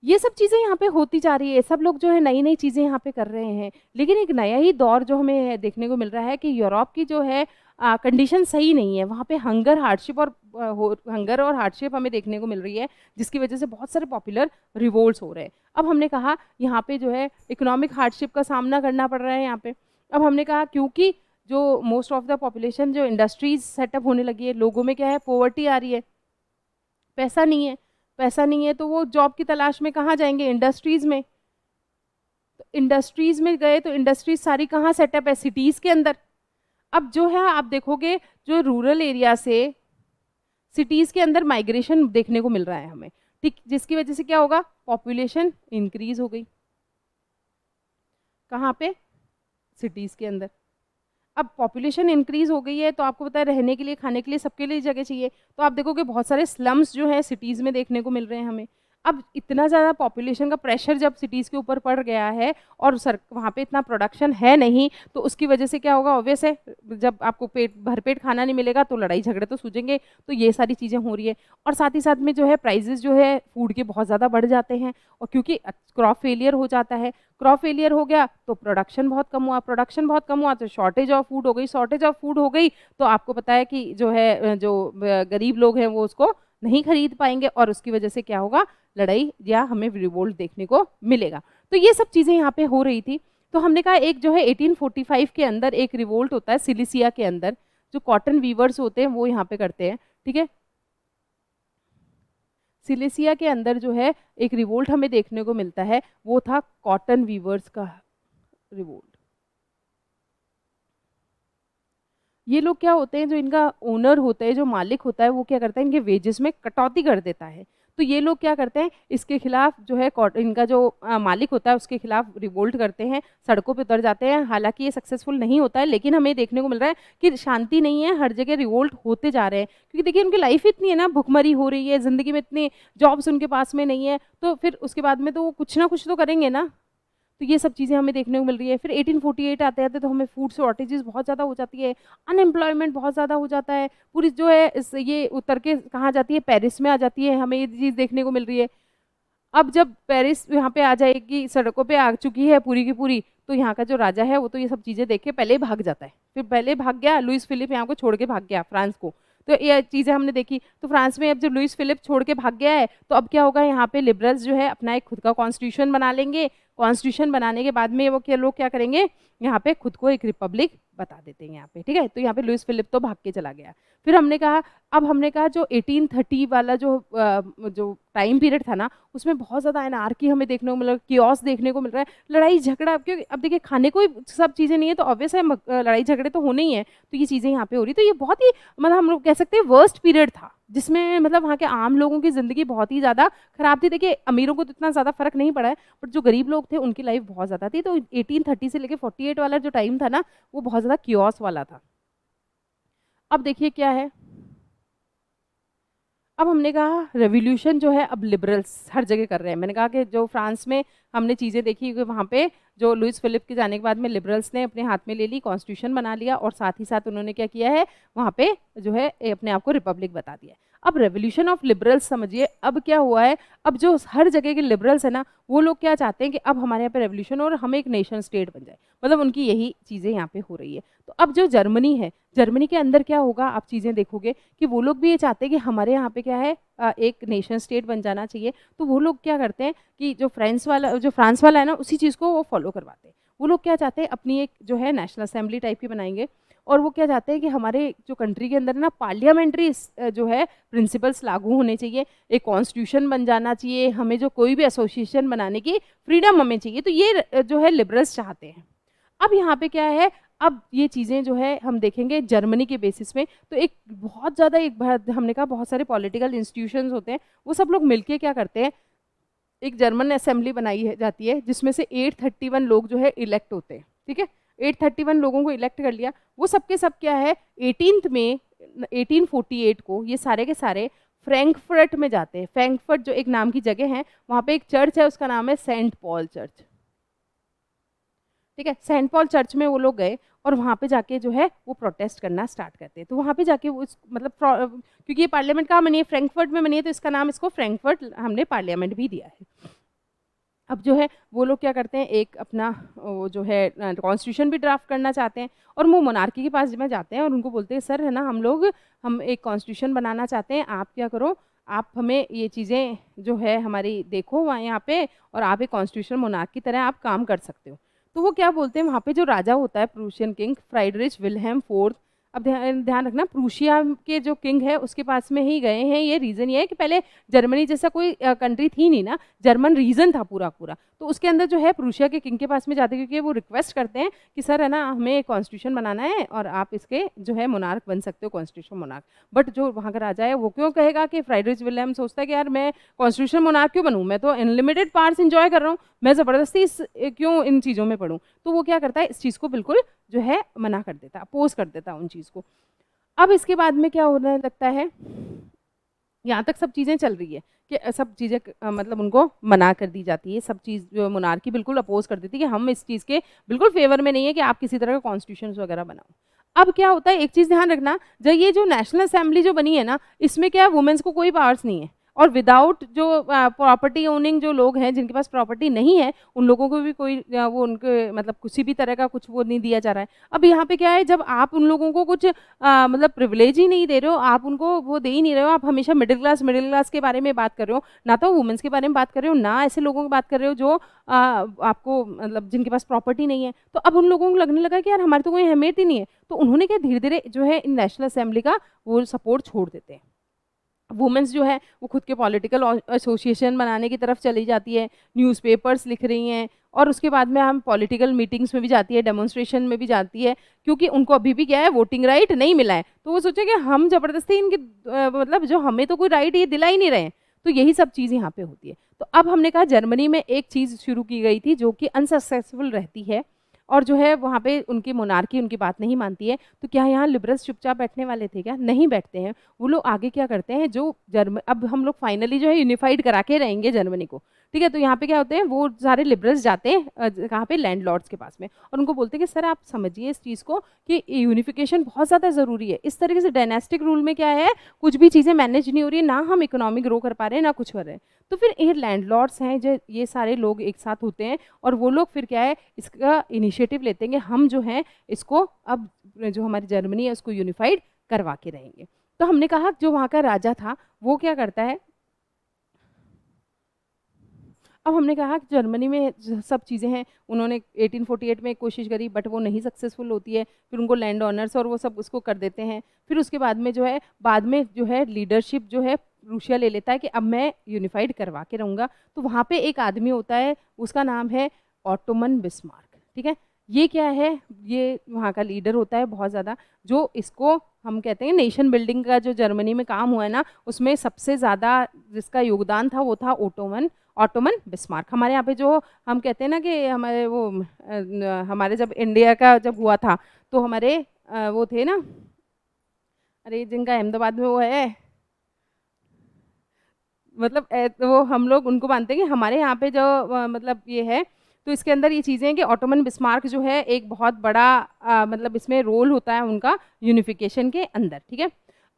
ये सब चीज़ें यहाँ पे होती जा रही है, सब लोग जो है नई नई चीज़ें यहाँ पे कर रहे हैं। लेकिन एक नया ही दौर जो हमें देखने को मिल रहा है कि यूरोप की जो है कंडीशन सही नहीं है, वहाँ पे हंगर हार्डशिप और हंगर और हार्डशिप हमें देखने को मिल रही है, जिसकी वजह से बहुत सारे पॉपुलर रिवोल्ट्स हो रहे हैं। अब हमने कहा यहाँ पे जो है इकोनॉमिक हार्डशिप का सामना करना पड़ रहा है यहाँ पे। अब हमने कहा क्योंकि जो मोस्ट ऑफ द पॉपुलेशन जो इंडस्ट्रीज सेटअप होने लगी है, लोगों में क्या है, पॉवर्टी आ रही है, पैसा नहीं है। पैसा नहीं है तो वो जॉब की तलाश में कहाँ जाएंगे, इंडस्ट्रीज में। तो इंडस्ट्रीज में गए तो इंडस्ट्रीज सारी कहाँ सेटअप है, सिटीज के अंदर। अब जो है आप देखोगे जो रूरल एरिया से सिटीज के अंदर माइग्रेशन देखने को मिल रहा है हमें, ठीक, जिसकी वजह से क्या होगा, पॉपुलेशन इंक्रीज हो गई। कहाँ पे, सिटीज के अंदर। अब पॉपुलेशन इंक्रीज हो गई है तो आपको पता है रहने के लिए, खाने के लिए, सबके लिए जगह चाहिए। तो आप देखोगे बहुत सारे स्लम्स जो है सिटीज में देखने को मिल रहे हैं हमें। अब इतना ज़्यादा पॉपुलेशन का प्रेशर जब सिटीज़ के ऊपर पड़ गया है और वहाँ पे इतना प्रोडक्शन है नहीं, तो उसकी वजह से क्या होगा, ऑब्वियस है जब आपको भरपेट खाना नहीं मिलेगा तो लड़ाई झगड़े तो सूझेंगे। तो ये सारी चीज़ें हो रही है। और साथ ही साथ में जो है प्राइजेस जो है फूड के बहुत ज़्यादा बढ़ जाते हैं, और क्योंकि क्रॉप फेलियर हो जाता है, क्रॉप फेलियर हो गया तो प्रोडक्शन बहुत कम हुआ, प्रोडक्शन बहुत कम हुआ तो शॉर्टेज ऑफ फूड हो गई, शॉर्टेज ऑफ फूड हो गई तो आपको पता है कि जो है जो गरीब लोग हैं वो उसको नहीं खरीद पाएंगे, और उसकी वजह से क्या होगा, लड़ाई या हमें रिवोल्ट देखने को मिलेगा। तो ये सब चीज़ें यहाँ पे हो रही थी। तो हमने कहा एक जो है 1845 के अंदर एक रिवोल्ट होता है सिलिसिया के अंदर, जो कॉटन वीवर्स होते हैं वो यहाँ पे करते हैं, ठीक है। सिलिसिया के अंदर जो है एक रिवोल्ट हमें देखने को मिलता है, वो था कॉटन वीवर्स का रिवोल्ट। ये लोग क्या होते हैं, जो इनका ओनर होता है, जो मालिक होता है, वो क्या करता है, इनके वेजेस में कटौती कर देता है। तो ये लोग क्या करते हैं, इसके खिलाफ जो है इनका जो मालिक होता है उसके खिलाफ रिवोल्ट करते हैं, सड़कों पे उतर जाते हैं। हालांकि ये सक्सेसफुल नहीं होता है, लेकिन हमें देखने को मिल रहा है कि शांति नहीं है, हर जगह रिवोल्ट होते जा रहे हैं। क्योंकि देखिए उनकी लाइफ इतनी है ना, भुखमरी हो रही है, ज़िंदगी में इतनी जॉब्स उनके पास में नहीं है, तो फिर उसके बाद में तो वो कुछ ना कुछ तो करेंगे ना। तो ये सब चीज़ें हमें देखने को मिल रही है। फिर 1848 आते आते तो हमें फूड शॉर्टेजेस बहुत ज़्यादा हो जाती है, अनएम्प्लॉयमेंट बहुत ज़्यादा हो जाता है। पूरी जो है ये उतर के कहाँ जाती है, पेरिस में आ जाती है, हमें ये चीज़ देखने को मिल रही है। अब जब पेरिस यहाँ पे आ जाएगी, सड़कों पे आ चुकी है पूरी की पूरी, तो यहाँ का जो राजा है वो तो ये सब चीज़ें देख के पहले ही भाग जाता है। फिर पहले भाग गया, लुइस फिलिप यहाँ को छोड़ के भाग गया फ्रांस को। तो ये चीज़ें हमने देखी। तो फ्रांस में अब जब लुइस फिलिप छोड़ के भाग गया है तो अब क्या होगा, यहाँ पे लिबरल्स जो है अपना एक खुद का कॉन्स्टिट्यूशन बना लेंगे। कॉन्स्टिट्यूशन बनाने के बाद में वो क्या लोग क्या करेंगे, यहाँ पे खुद को एक रिपब्लिक बता देते हैं यहाँ पे, ठीक है। तो यहाँ पे लुइस फिलिप तो भाग के चला गया। फिर हमने कहा, अब हमने कहा जो 1830 वाला जो टाइम पीरियड था ना, उसमें बहुत ज़्यादा एनार्की हमें देखने को मिल रहा है, कियोस देखने को मिल रहा है, लड़ाई झगड़ा। क्योंकि अब देखिए खाने को सब चीज़ें नहीं है तो ऑब्वियस है लड़ाई झगड़े तो होने ही है। तो ये चीज़ें यहाँ पे हो रही, तो ये बहुत ही मतलब हम लोग कह सकते हैं वर्स्ट पीरियड था, जिसमें मतलब वहाँ के आम लोगों की ज़िंदगी बहुत ही ज़्यादा खराब थी। देखिए अमीरों को तो इतना ज़्यादा फर्क नहीं पड़ा है, बट जो गरीब लोग थे उनकी लाइफ बहुत ज़्यादा थी। तो 1830 से लेके 48 वाला जो टाइम था ना, वो बहुत ज़्यादा कियोस वाला था। अब देखिए क्या है, अब हमने कहा रेवोल्यूशन जो है अब लिबरल्स हर जगह कर रहे हैं। मैंने कहा कि जो फ्रांस में हमने चीज़ें देखी कि वहाँ पे जो लुइस फिलिप के जाने के बाद में लिबरल्स ने अपने हाथ में ले ली, कॉन्स्टिट्यूशन बना लिया, और साथ ही साथ उन्होंने क्या किया है, वहाँ पे जो है अपने आप को रिपब्लिक बता दिया। अब रेवोल्यूशन ऑफ लिबरल्स समझिए, अब क्या हुआ है, अब जो हर जगह के लिबरल्स है ना, वो लोग क्या चाहते हैं कि अब हमारे यहाँ पे रेवोल्यूशन और हमें एक नेशन स्टेट बन जाए। मतलब उनकी यही चीज़ें यहाँ पे हो रही है। तो अब जो जर्मनी है, जर्मनी के अंदर क्या होगा, आप चीज़ें देखोगे कि वो लोग भी ये चाहते हैं कि हमारे यहाँ पे क्या है, एक नेशन स्टेट बन जाना चाहिए। तो वो लोग क्या करते हैं कि जो फ्रांस वाला है ना, उसी चीज़ को वो फॉलो करवाते हैं। वो लोग क्या चाहते हैं, अपनी एक जो है नेशनल असेंबली टाइप की बनाएंगे, और वो क्या चाहते हैं कि हमारे जो कंट्री के अंदर ना पार्लियामेंट्री जो है प्रिंसिपल्स लागू होने चाहिए, एक कॉन्स्टिट्यूशन बन जाना चाहिए, हमें जो कोई भी एसोसिएशन बनाने की फ्रीडम हमें चाहिए। तो ये जो है लिबरल्स चाहते हैं। अब यहाँ पे क्या है, अब ये चीज़ें जो है हम देखेंगे जर्मनी के बेसिस में, तो एक बहुत ज़्यादा हमने कहा बहुत सारे पॉलिटिकल इंस्टीट्यूशंस होते हैं, वो सब लोग मिलके क्या करते हैं, एक जर्मन असेंबली बनाई जाती है, जिसमें से 831 लोग जो है इलेक्ट होते हैं, ठीक है। 831 लोगों को इलेक्ट कर लिया, वो सबके सब क्या है, 18 मई 1848 को ये सारे के सारे फ्रैंकफर्ट में जाते हैं। फ्रैंकफर्ट जो एक नाम की जगह है, वहाँ पे एक चर्च है, उसका नाम है सेंट पॉल चर्च, ठीक है। सेंट पॉल चर्च में वो लोग गए, और वहाँ पे जाके जो है वो प्रोटेस्ट करना स्टार्ट करते हैं। तो वहाँ पे जाके वो मतलब क्योंकि ये पार्लियामेंट कहाँ बनी है, फ्रैंकफर्ट में बनी है, तो इसका नाम इसको फ्रैंकफर्ट हमने पार्लियामेंट भी दिया है। अब जो है वो लोग क्या करते हैं, एक अपना वो जो है कॉन्स्टिट्यूशन भी ड्राफ्ट करना चाहते हैं, और वो मोनार्की के पास में जाते हैं और उनको बोलते हैं सर है ना, हम एक कॉन्स्टिट्यूशन बनाना चाहते हैं, आप क्या करो, आप हमें ये चीज़ें जो है हमारी देखो वहाँ यहाँ पे, और आप एक कॉन्स्टिट्यूशन मोनार्क की तरह आप काम कर सकते हो। तो वो क्या बोलते हैं, वहाँ पे जो राजा होता है प्रूशियन किंग फ्राइडरिच विल्हेम फोर्थ, अब ध्यान रखना प्रूशिया के जो किंग है उसके पास में ही गए हैं। ये रीज़न ये है कि पहले जर्मनी जैसा कोई कंट्री थी नहीं ना, जर्मन रीजन था पूरा पूरा, तो उसके अंदर जो है प्रूशिया के किंग के पास में जाते हैं, क्योंकि वो रिक्वेस्ट करते हैं कि सर है ना, हमें कॉन्स्टिट्यूशन बनाना है और आप इसके जो है मोनार्क बन सकते हो, कॉन्स्टिट्यूशन मोनार्क। बट जो वहाँ का राजा है वो क्यों कहेगा कि फ्राइडरिच विलियम सोचता है कि यार मैं कॉन्स्टिट्यूशन मोनार्क क्यों बनूँ, मैं तो अनलिमिटेड पावर्स इंजॉय कर रहा हूँ, मैं ज़बरदस्ती क्यों इन चीज़ों में पढ़ूँ। तो वो क्या करता है, इस चीज़ को बिल्कुल जो है मना कर देता, अपोज कर देता उन चीज़ को। अब इसके बाद में क्या होने लगता है, यहाँ तक सब चीज़ें चल रही है कि सब चीज़ें मतलब उनको मना कर दी जाती है, सब चीज़ जो मोनार्की बिल्कुल अपोज कर देती है कि हम इस चीज़ के बिल्कुल फेवर में नहीं है कि आप किसी तरह का कॉन्स्टिट्यूशन वगैरह बनाओ। अब क्या होता है, एक चीज़ ध्यान रखना, जब ये जो नेशनल असेंबली जो बनी है ना, इसमें क्या है, वुमेन्स को कोई पावर्स नहीं है, और विदाउट जो प्रॉपर्टी ओनिंग जो लोग हैं जिनके पास प्रॉपर्टी नहीं है, उन लोगों को भी कोई वो उनके मतलब किसी भी तरह का कुछ वो नहीं दिया जा रहा है। अब यहाँ पे क्या है, जब आप उन लोगों को कुछ मतलब प्रिविलेज ही नहीं दे रहे हो, आप उनको वो दे ही नहीं रहे हो, आप हमेशा मिडिल क्लास के बारे में बात कर रहे हो, ना तो वुमेन्स के बारे में बात कर रहे हो, ना ऐसे लोगों की बात कर रहे हो जो आपको मतलब जिनके पास प्रॉपर्टी नहीं है। तो अब उन लोगों को लगने लगा कि यार हमारी तो कोई अहमियत ही नहीं है, तो उन्होंने क्या धीरे धीरे जो है इन नेशनल असेंबली का वो सपोर्ट छोड़ देते हैं। वुमेन्स जो है वो खुद के पॉलिटिकल एसोसिएशन बनाने की तरफ चली जाती है, न्यूज़पेपर्स लिख रही हैं, और उसके बाद में हम पॉलिटिकल मीटिंग्स में भी जाती है, डेमोन्स्ट्रेशन में भी जाती है, क्योंकि उनको अभी भी क्या है, वोटिंग राइट नहीं मिला है। तो वो सोचे कि हम ज़बरदस्ती इनके मतलब जो हमें तो कोई राइट ये दिला ही नहीं रहे हैं। तो यही सब चीज़ यहाँ पे होती है। तो अब हमने कहा जर्मनी में एक चीज़ शुरू की गई थी जो कि अनसक्सेसफुल रहती है, और जो है वहाँ पे उनकी मोनार्की उनकी बात नहीं मानती है। तो क्या यहाँ लिबरल्स चुपचाप बैठने वाले थे क्या? नहीं बैठते हैं। वो लोग आगे क्या करते हैं, जो अब हम लोग फाइनली जो है यूनिफाइड करा के रहेंगे जर्मनी को, ठीक है। तो यहाँ पे क्या होते हैं, वो सारे लिबरल्स जाते हैं कहाँ पे, लैंडलॉर्ड्स के पास में, और उनको बोलते हैं कि सर आप समझिए इस चीज़ को कि यूनिफिकेशन बहुत ज़्यादा ज़रूरी है। इस तरीके से डायनेस्टिक रूल में क्या है, कुछ भी चीज़ें मैनेज नहीं हो रही है, ना हम इकोनॉमी ग्रो कर पा रहे हैं, ना कुछ हो रहे हैं। तो फिर ये लैंडलॉर्ड्स हैं जो ये सारे लोग एक साथ होते हैं, और वो लोग फिर क्या है, इसका इनिशिएटिव लेते हैं कि हम जो हैं इसको अब जो हमारी जर्मनी है उसको यूनिफाइड करवा के रहेंगे। तो हमने कहा जो वहाँ का राजा था वो क्या करता है, अब हमने कहा कि जर्मनी में सब चीज़ें हैं, उन्होंने 1848 में कोशिश करी बट वो नहीं सक्सेसफुल होती है, फिर उनको लैंड ऑनर्स और वो सब उसको कर देते हैं। फिर उसके बाद में जो है लीडरशिप जो है रूसिया ले लेता है कि अब मैं यूनिफाइड करवा के रहूँगा। तो वहाँ पे एक आदमी होता है, उसका नाम है ऑटोमन बिस्मार्क, ठीक है। ये क्या है, ये वहाँ का लीडर होता है बहुत ज़्यादा, जो इसको हम कहते हैं नेशन बिल्डिंग का जो जर्मनी में काम हुआ है ना, उसमें सबसे ज़्यादा जिसका योगदान था वो था ऑटोमन बिस्मार्क। हमारे यहाँ पे जो हम कहते हैं ना कि हमारे वो हमारे जब इंडिया का जब हुआ था, तो हमारे वो थे ना, अरे जिनका अहमदाबाद में वो है, मतलब वो हम लोग उनको मानते हैं कि हमारे यहाँ पे जो मतलब ये है, तो इसके अंदर ये चीज़ें हैं कि ऑटोमन बिस्मार्क जो है एक बहुत बड़ा मतलब इसमें रोल होता है उनका यूनिफिकेशन के अंदर, ठीक है।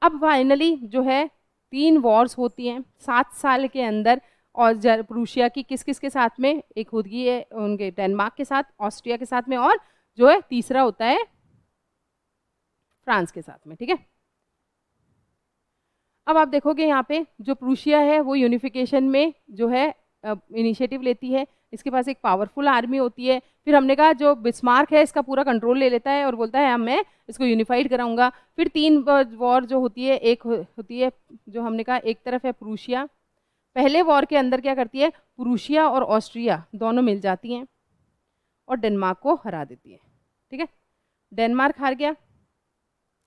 अब फाइनली जो है 3 वॉर्स होती हैं 7 साल के अंदर, और रूसिया की किस किस के साथ में, एक होती है उनके डेनमार्क के साथ, ऑस्ट्रिया के साथ में, और जो है तीसरा होता है फ्रांस के साथ में, ठीक है। अब आप देखोगे यहाँ पे जो प्रूशिया है वो यूनिफिकेशन में जो है इनिशिएटिव लेती है, इसके पास एक पावरफुल आर्मी होती है। फिर हमने कहा जो बिस्मार्क है इसका पूरा कंट्रोल ले लेता है और बोलता है मैं इसको यूनिफाइड कराऊंगा। फिर 3 वॉर जो होती है, एक होती है जो हमने कहा एक तरफ है प्रूशिया, पहले वॉर के अंदर क्या करती है, प्रूशिया और ऑस्ट्रिया दोनों मिल जाती हैं और डेनमार्क को हरा देती है, ठीक है। डेनमार्क हार गया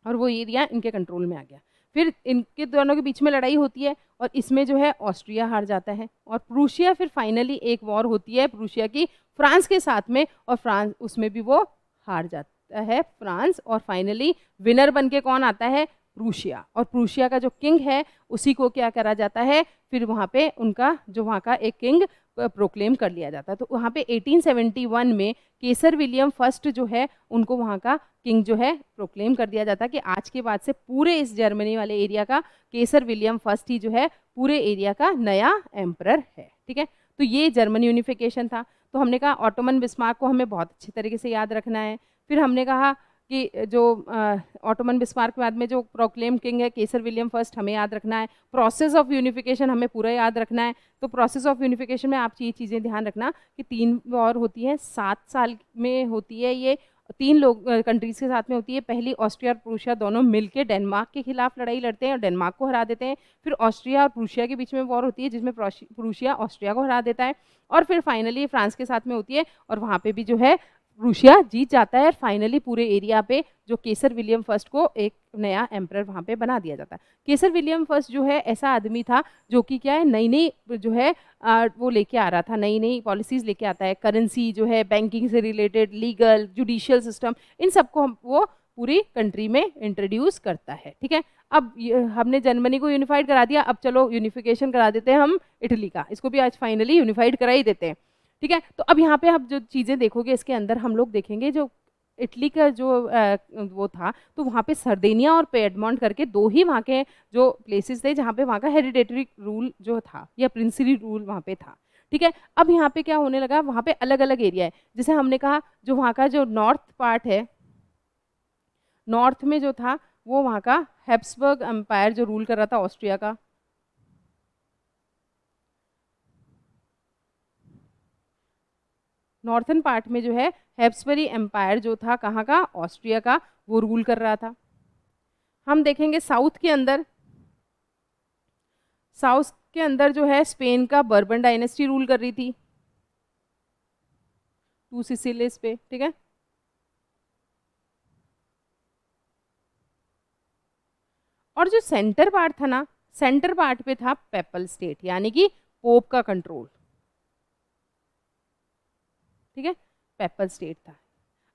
और वो एरिया इनके कंट्रोल में आ गया। फिर इनके दोनों के बीच में लड़ाई होती है और इसमें जो है ऑस्ट्रिया हार जाता है, और प्रूशिया फिर फाइनली एक वॉर होती है प्रूशिया की फ्रांस के साथ में, और फ्रांस उसमें भी वो हार जाता है फ्रांस, और फाइनली विनर बन के कौन आता है, प्रूशिया। और प्रूशिया का जो किंग है उसी को क्या करा जाता है, फिर वहाँ पे उनका जो वहाँ का एक किंग प्रोक्लेम कर लिया जाता है। तो वहाँ पे 1871 में केसर विलियम फर्स्ट जो है उनको वहाँ का किंग जो है प्रोक्लेम कर दिया जाता है कि आज के बाद से पूरे इस जर्मनी वाले एरिया का केसर विलियम फर्स्ट ही जो है पूरे एरिया का नया एम्परर है। ठीक है, तो ये जर्मन यूनिफिकेशन था। तो हमने कहा ऑटोमन बिस्मार्क को हमें बहुत अच्छे तरीके से याद रखना है। फिर हमने कहा कि जो ऑटोमन बिस्मार्क के बाद में जो प्रोक्लेम किंग है केसर विलियम फर्स्ट हमें याद रखना है। प्रोसेस ऑफ यूनिफिकेशन हमें पूरा याद रखना है। तो प्रोसेस ऑफ यूनिफिकेशन में आप ये चीज़ें ध्यान रखना कि 3 वॉर होती है, 7 साल में होती है, ये 3 लोग कंट्रीज के साथ में होती है। पहली ऑस्ट्रिया और प्रूशिया दोनों मिलके डेनमार्क के खिलाफ लड़ाई लड़ते हैं और डेनमार्क को हरा देते हैं। फिर ऑस्ट्रिया और प्रूशिया के बीच में वॉर होती है जिसमें प्रूशिया ऑस्ट्रिया को हरा देता है। और फिर फाइनली फ्रांस के साथ में होती है और वहाँ पे भी जो है प्रूशिया जीत जाता है। फाइनली पूरे एरिया पे जो केसर विलियम फर्स्ट को एक नया एम्परर वहाँ पे बना दिया जाता है। केसर विलियम फर्स्ट जो है ऐसा आदमी था जो कि क्या है नई नई जो है वो लेके आ रहा था, नई नई पॉलिसीज़ लेके आता है। करेंसी जो है, बैंकिंग से रिलेटेड, लीगल, जुडिशियल सिस्टम, इन सबको वो पूरी कंट्री में इंट्रोड्यूस करता है। ठीक है, अब हमने जर्मनी को यूनिफाइड करा दिया, अब चलो यूनिफिकेशन करा देते हैं हम इटली का, इसको भी आज फाइनली यूनिफाइड करा ही देते हैं। ठीक है, तो अब यहाँ पे आप जो चीज़ें देखोगे इसके अंदर हम लोग देखेंगे जो इटली का जो वो था, तो वहाँ पे सर्देनिया और पेडमोंट करके 2 ही वहाँ के जो प्लेसेस थे जहाँ पे वहाँ का हेरिडेटरी रूल जो था या प्रिंसली रूल वहाँ पे था। ठीक है, अब यहाँ पे क्या होने लगा, वहाँ पे अलग अलग एरिया है। जैसे हमने कहा जो वहाँ का जो नॉर्थ पार्ट है, नॉर्थ में जो था वो वहाँ का हैब्सबर्ग एम्पायर जो रूल कर रहा था ऑस्ट्रिया का। नॉर्थन पार्ट में जो है हैब्सबरी एम्पायर जो था कहाँ का, ऑस्ट्रिया का, वो रूल कर रहा था। हम देखेंगे साउथ के अंदर, साउथ के अंदर जो है स्पेन का बर्बन डायनेस्टी रूल कर रही थी 2 सिसिलीज पे। ठीक है, और जो सेंटर पार्ट था ना, सेंटर पार्ट पे था पेपल स्टेट यानी कि पोप का कंट्रोल। ठीक है, पेपल स्टेट था।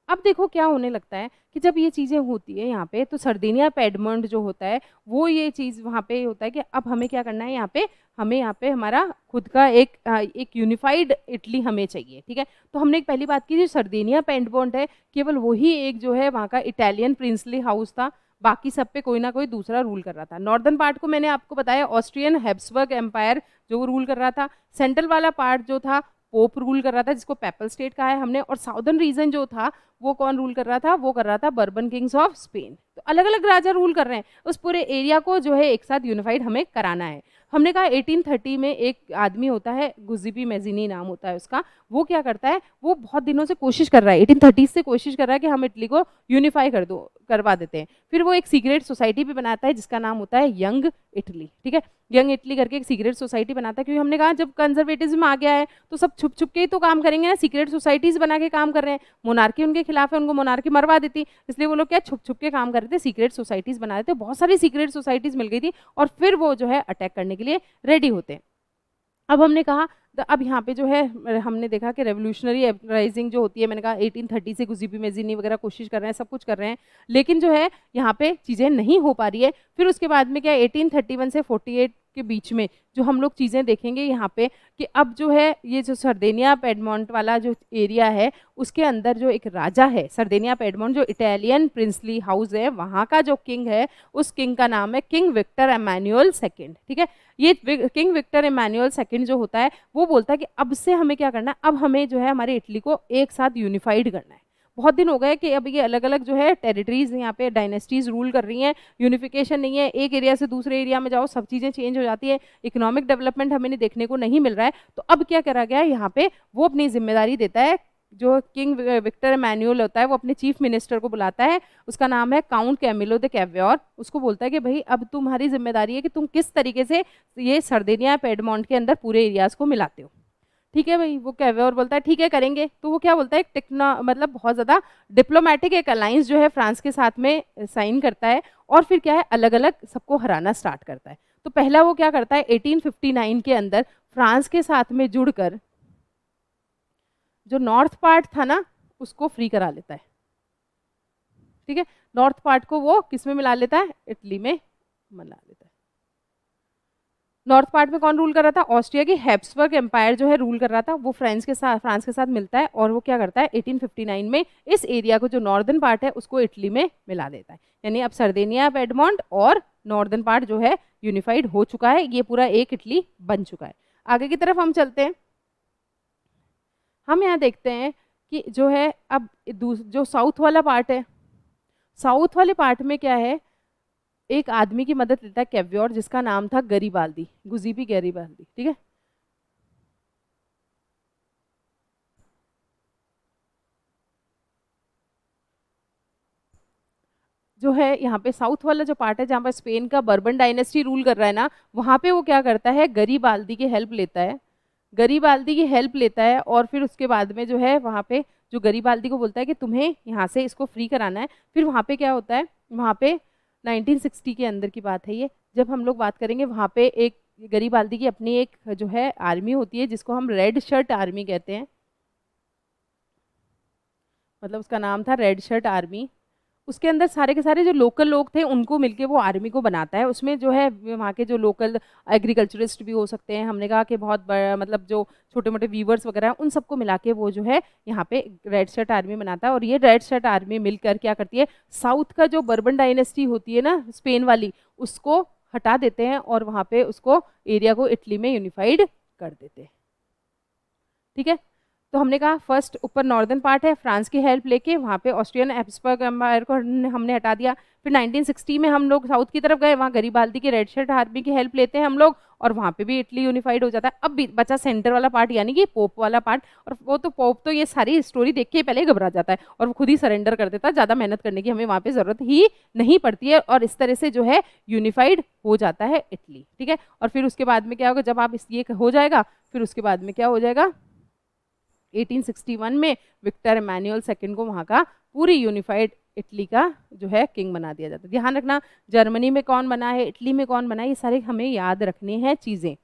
अब देखो क्या होने लगता है कि जब ये चीज़ें होती है यहाँ पे, तो सर्दिनिया पेडमोंट जो होता है वो ये चीज़ वहाँ पे होता है कि अब हमें क्या करना है, यहाँ पे हमें यहाँ पे हमारा खुद का एक यूनिफाइड इटली हमें चाहिए। ठीक है, तो हमने एक पहली बात की जो सर्दिनिया पेडमोंट है केवल वही एक जो है वहाँ का इटालियन प्रिंसली हाउस था, बाकी सब पे कोई ना कोई दूसरा रूल कर रहा था। नॉर्दर्न पार्ट को मैंने आपको बताया ऑस्ट्रियन हैब्सबर्ग एम्पायर जो रूल कर रहा था। सेंट्रल वाला पार्ट जो था पोप रूल कर रहा था जिसको पेपल स्टेट कहा है हमने। और साउदर्न रीजन जो था वो कौन रूल कर रहा था, वो कर रहा था बर्बन किंग्स ऑफ स्पेन। तो अलग अलग राजा रूल कर रहे हैं, उस पूरे एरिया को जो है एक साथ यूनिफाइड हमें कराना है। हमने कहा 1830 में एक आदमी होता है गुजिबी मैजिनी नाम होता है उसका, वो क्या करता है, वो बहुत दिनों से कोशिश कर रहा है, 1830 से कोशिश कर रहा है कि हम इटली को यूनिफाई करवा देते हैं। फिर वो एक सीक्रेट सोसाइटी भी बनाता है जिसका नाम होता है यंग इटली। ठीक है, यंग इटली करके एक सीक्रेट सोसाइटी बनाता है, क्योंकि हमने कहा जब कंजर्वेटिज्म आ गया है तो सब छुप छुप के ही तो काम करेंगे ना, सीक्रेट सोसाइटीज बना के काम कर रहे हैं। मोनार्की उनके खिलाफ है, उनको मोनार्की मरवा देती, इसलिए वो लोग क्या छुप छुप के काम कर रहे थे, सीक्रेट सोसाइटीज बना रहे थे। बहुत सारी सीक्रेट सोसाइटीज मिल गई थी और फिर वो जो है अटैक करने के लिए रेडी होते हैं। अब हमने कहा अब यहाँ पे जो है हमने देखा कि रेवोल्यूशनरी अपराइजिंग जो होती है, मैंने कहा 1830 से गुजिबी मैजिनी वगैरह कोशिश कर रहे हैं, सब कुछ कर रहे हैं, लेकिन जो है यहाँ पे चीज़ें नहीं हो पा रही है। फिर उसके बाद में क्या 1831 से 48 के बीच में जो हम लोग चीज़ें देखेंगे यहाँ पे कि अब जो है ये जो सर्देनिया पेडमोंट वाला जो एरिया है उसके अंदर जो एक राजा है, सर्देनिया पेडमोंट जो इटालियन प्रिंसली हाउस है वहाँ का जो किंग है, उस किंग का नाम है किंग विक्टर एमानुएल सेकेंड। ठीक है, ये किंग विक्टर एमानुएल सेकेंड जो होता है वो बोलता है कि अब से हमें क्या करना है, अब हमें जो है हमारे इटली को एक साथ यूनिफाइड करना है। बहुत दिन हो गए कि अब ये अलग अलग जो है टेरिटरीज यहाँ पे डायनेस्टीज रूल कर रही हैं, यूनिफिकेशन नहीं है, एक एरिया से दूसरे एरिया में जाओ सब चीज़ें चेंज हो जाती है, इकोनॉमिक डेवलपमेंट हमें देखने को नहीं मिल रहा है। तो अब क्या करा गया है यहाँ पे, वो अपनी जिम्मेदारी देता है, जो किंग विक्टर एमानुएल होता है वो अपने चीफ मिनिस्टर को बुलाता है, उसका नाम है काउंट कैमिलो द कैवियोर, उसको बोलता है कि भाई अब तुम्हारी जिम्मेदारी है कि तुम किस तरीके से ये सर्देनिया पेडमोंट के अंदर पूरे एरियाज को मिलाते हो। ठीक है भाई, वो कैवियोर बोलता है ठीक है करेंगे। तो वो क्या बोलता है, मतलब बहुत ज़्यादा डिप्लोमेटिक एक अलायंस जो है फ्रांस के साथ में साइन करता है और फिर क्या है अलग अलग सबको हराना स्टार्ट करता है। तो पहला वो क्या करता है 1859 के अंदर फ्रांस के साथ में जुड़कर जो नॉर्थ पार्ट था ना उसको फ्री करा लेता है। ठीक है, नॉर्थ पार्ट को वो किस में मिला लेता है, इटली में मिला लेता है। नॉर्थ पार्ट में कौन रूल कर रहा था? ऑस्ट्रिया की हैब्सबर्ग एम्पायर जो है रूल कर रहा था। वो फ्रांस के साथ मिलता है और वो क्या करता है 1859 में इस एरिया को जो नॉर्दर्न पार्ट है उसको इटली में मिला देता है। यानी अब सरदेनिया, पेडमोंट और नॉर्दर्न पार्ट जो है यूनिफाइड हो चुका है, ये पूरा एक इटली बन चुका है। आगे की तरफ हम चलते हैं। हम यहाँ देखते हैं कि जो है अब जो साउथ वाला पार्ट है, साउथ वाले पार्ट में क्या है, एक आदमी की मदद लेता है कैवियोर, जिसका नाम था गरीबाल्दी, गुजीबी गरीबाल्दी, ठीक है। जो है यहाँ पे साउथ वाला जो पार्ट है जहाँ पर स्पेन का बर्बन डायनेस्टी रूल कर रहा है ना, वहाँ पे वो क्या करता है, गरीबाल्दी की हेल्प लेता है, गरीबाल्दी की हेल्प लेता है और फिर उसके बाद में जो है वहाँ पे जो गरीबाल्दी को बोलता है कि तुम्हें यहाँ से इसको फ्री कराना है। फिर वहाँ पे क्या होता है, वहाँ पे 1960 के अंदर की बात है ये, जब हम लोग बात करेंगे वहाँ पे एक गरीबाल्दी की अपनी एक जो है आर्मी होती है जिसको हम रेड शर्ट आर्मी कहते हैं, मतलब उसका नाम था रेड शर्ट आर्मी। उसके अंदर सारे के सारे जो लोकल लोग थे उनको मिलके वो आर्मी को बनाता है। उसमें जो है वहाँ के जो लोकल एग्रीकल्चरिस्ट भी हो सकते हैं, हमने कहा कि बहुत बड़ा मतलब जो छोटे मोटे वीवर्स वगैरह हैं उन सबको मिला के वो जो है यहाँ पे रेड शर्ट आर्मी बनाता है। और ये रेड शर्ट आर्मी मिलकर क्या करती है, साउथ का जो बर्बन डायनेस्टी होती है ना स्पेन वाली, उसको हटा देते हैं और वहाँ पे उसको एरिया को इटली में यूनिफाइड कर देते हैं, ठीक है। तो हमने कहा फर्स्ट ऊपर नॉर्दर्न पार्ट है, फ्रांस की हेल्प लेके वहाँ पे ऑस्ट्रियन हैब्सबर्ग एम्पायर को हमने हटा दिया। फिर 1960 में हम लोग साउथ की तरफ गए, वहाँ गरीबाल्दी की रेड शर्ट आर्मी की हेल्प लेते हैं हम लोग और वहाँ पे भी इटली यूनिफाइड हो जाता है। अब भी बचा सेंटर वाला पार्ट यानी कि पोप वाला पार्ट, और वो तो पोप तो ये सारी स्टोरी देख के पहले ही घबरा जाता है और वो खुद ही सरेंडर कर देता है, ज़्यादा मेहनत करने की हमें वहाँ पे ज़रूरत ही नहीं पड़ती है और इस तरह से जो है यूनिफाइड हो जाता है इटली, ठीक है। और फिर उसके बाद में क्या होगा, जब आप ये हो जाएगा फिर उसके बाद में क्या हो जाएगा, 1861 में विक्टर इमैनुअल सेकंड को वहाँ का पूरी यूनिफाइड इटली का जो है किंग बना दिया जाता है। ध्यान रखना जर्मनी में कौन बना है, इटली में कौन बना है, ये सारे हमें याद रखने हैं चीज़ें।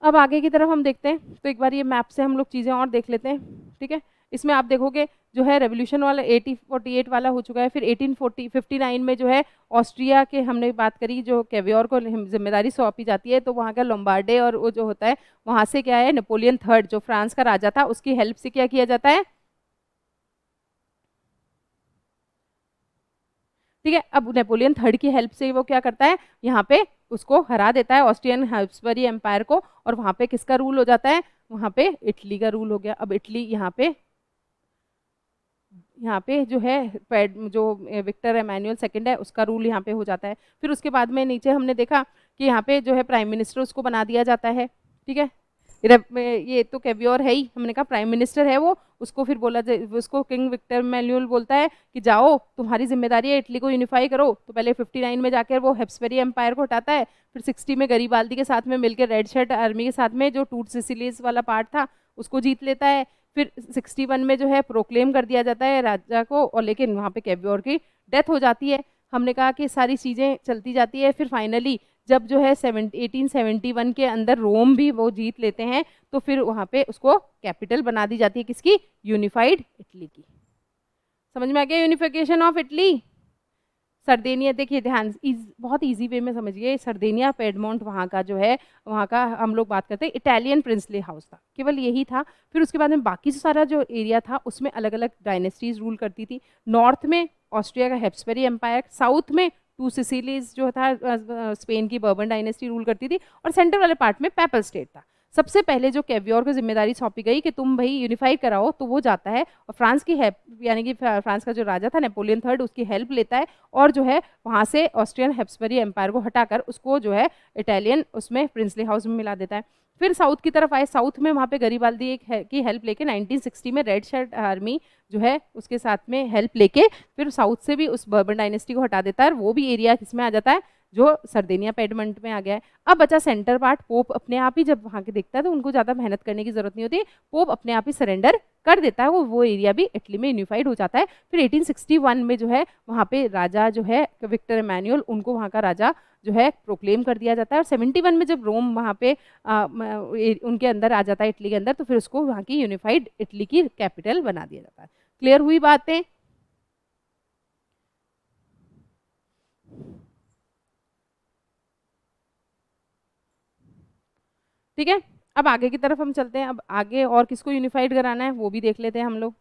अब आगे की तरफ हम देखते हैं, तो एक बार ये मैप से हम लोग चीज़ें और देख लेते हैं, ठीक है। इसमें आप देखोगे जो है रेवोल्यूशन वाला 1848 वाला हो चुका है। फिर 1859 में जो है ऑस्ट्रिया के हमने बात करी, जो कैवियोर को जिम्मेदारी सौंपी जाती है, तो वहाँ का लोम्बार्डे और वो जो होता है वहाँ से क्या है, नेपोलियन थर्ड जो फ्रांस का राजा था उसकी हेल्प से क्या किया जाता है, ठीक है। अब नेपोलियन थर्ड की हेल्प से वो क्या करता है, यहाँ पे उसको हरा देता है ऑस्ट्रियन हैब्सबर्ग एम्पायर को, और वहाँ पे किसका रूल हो जाता है, वहाँ पे इटली का रूल हो गया। अब इटली यहाँ पे जो है जो विक्टर एमैनुअल सेकंड है उसका रूल यहाँ पे हो जाता है। फिर उसके बाद में नीचे हमने देखा कि यहाँ पे जो है प्राइम मिनिस्टर उसको बना दिया जाता है, ठीक है। ये तो कैवियोर है ही, हमने कहा प्राइम मिनिस्टर है वो, उसको फिर उसको किंग विक्टर एमैनुअल बोलता है कि जाओ तुम्हारी जिम्मेदारी है इटली को यूनिफाई करो। तो पहले 59 में जाकर वो हैब्सबर्ग एम्पायर को हटाता है, फिर 60 में गरीबाल्दी के साथ में मिलकर रेड शर्ट आर्मी के साथ में जो टूट सिसिलीज वाला पार्ट था उसको जीत लेता है। फिर 61 में जो है प्रोक्लेम कर दिया जाता है राजा को, और लेकिन वहाँ पे कैवियोर की डेथ हो जाती है। हमने कहा कि सारी चीज़ें चलती जाती है। फिर फाइनली जब जो है 1871 के अंदर रोम भी वो जीत लेते हैं, तो फिर वहाँ पे उसको कैपिटल बना दी जाती है किसकी, यूनिफाइड इटली की। समझ में आ गया यूनिफिकेशन ऑफ इटली। सरदेनिया देखिए ध्यान बहुत इजी वे में समझिए, सरदेनिया पेडमोंट वहाँ का जो है, वहाँ का हम लोग बात करते हैं इटालियन प्रिंसली हाउस था, केवल यही था। फिर उसके बाद में बाकी सारा जो एरिया था उसमें अलग अलग डायनेस्टीज रूल करती थी। नॉर्थ में ऑस्ट्रिया का हैब्सबर्ग एम्पायर, साउथ में टू सिसिलीज जो था स्पेन की बर्बन डायनेस्टी रूल करती थी, और सेंटर वाले पार्ट में पेपल स्टेट था। सबसे पहले जो कैवियोर को जिम्मेदारी सौंपी गई कि तुम भाई यूनिफाई कराओ, तो वो जाता है और फ्रांस की हेल्प यानी कि फ्रांस का जो राजा था नेपोलियन थर्ड उसकी हेल्प लेता है, और जो है वहाँ से ऑस्ट्रियन हैब्सबर्ग एम्पायर को हटाकर उसको जो है इटालियन उसमें प्रिंसली हाउस में मिला देता है। फिर साउथ की तरफ आए, साउथ में वहाँ पे गरीबाल्दी की हेल्प लेके 1960 में रेड शर्ट आर्मी जो है उसके साथ में हेल्प लेके फिर साउथ से भी उस बर्बन डायनेस्टी को हटा देता है, और वो भी एरिया किसमें आ जाता है, जो सरदेनिया पेडमंट में आ गया है। अब बचा सेंटर पार्ट, पोप अपने आप ही जब वहाँ के देखता है तो उनको ज़्यादा मेहनत करने की जरूरत नहीं होती, पोप अपने आप ही सरेंडर कर देता है, वो एरिया भी इटली में यूनिफाइड हो जाता है। फिर 1861 में जो है वहाँ पे राजा जो है विक्टर एमैनुअल, उनको वहाँ का राजा जो है प्रोक्लेम कर दिया जाता है। और 71 में जब रोम वहाँ पे उनके अंदर आ जाता है इटली के अंदर, तो फिर उसको वहाँ की यूनिफाइड इटली की कैपिटल बना दिया जाता है। क्लियर हुई बातें? ठीक है, अब आगे की तरफ हम चलते हैं। अब आगे और किसको यूनिफाइड कराना है वो भी देख लेते हैं हम लोग।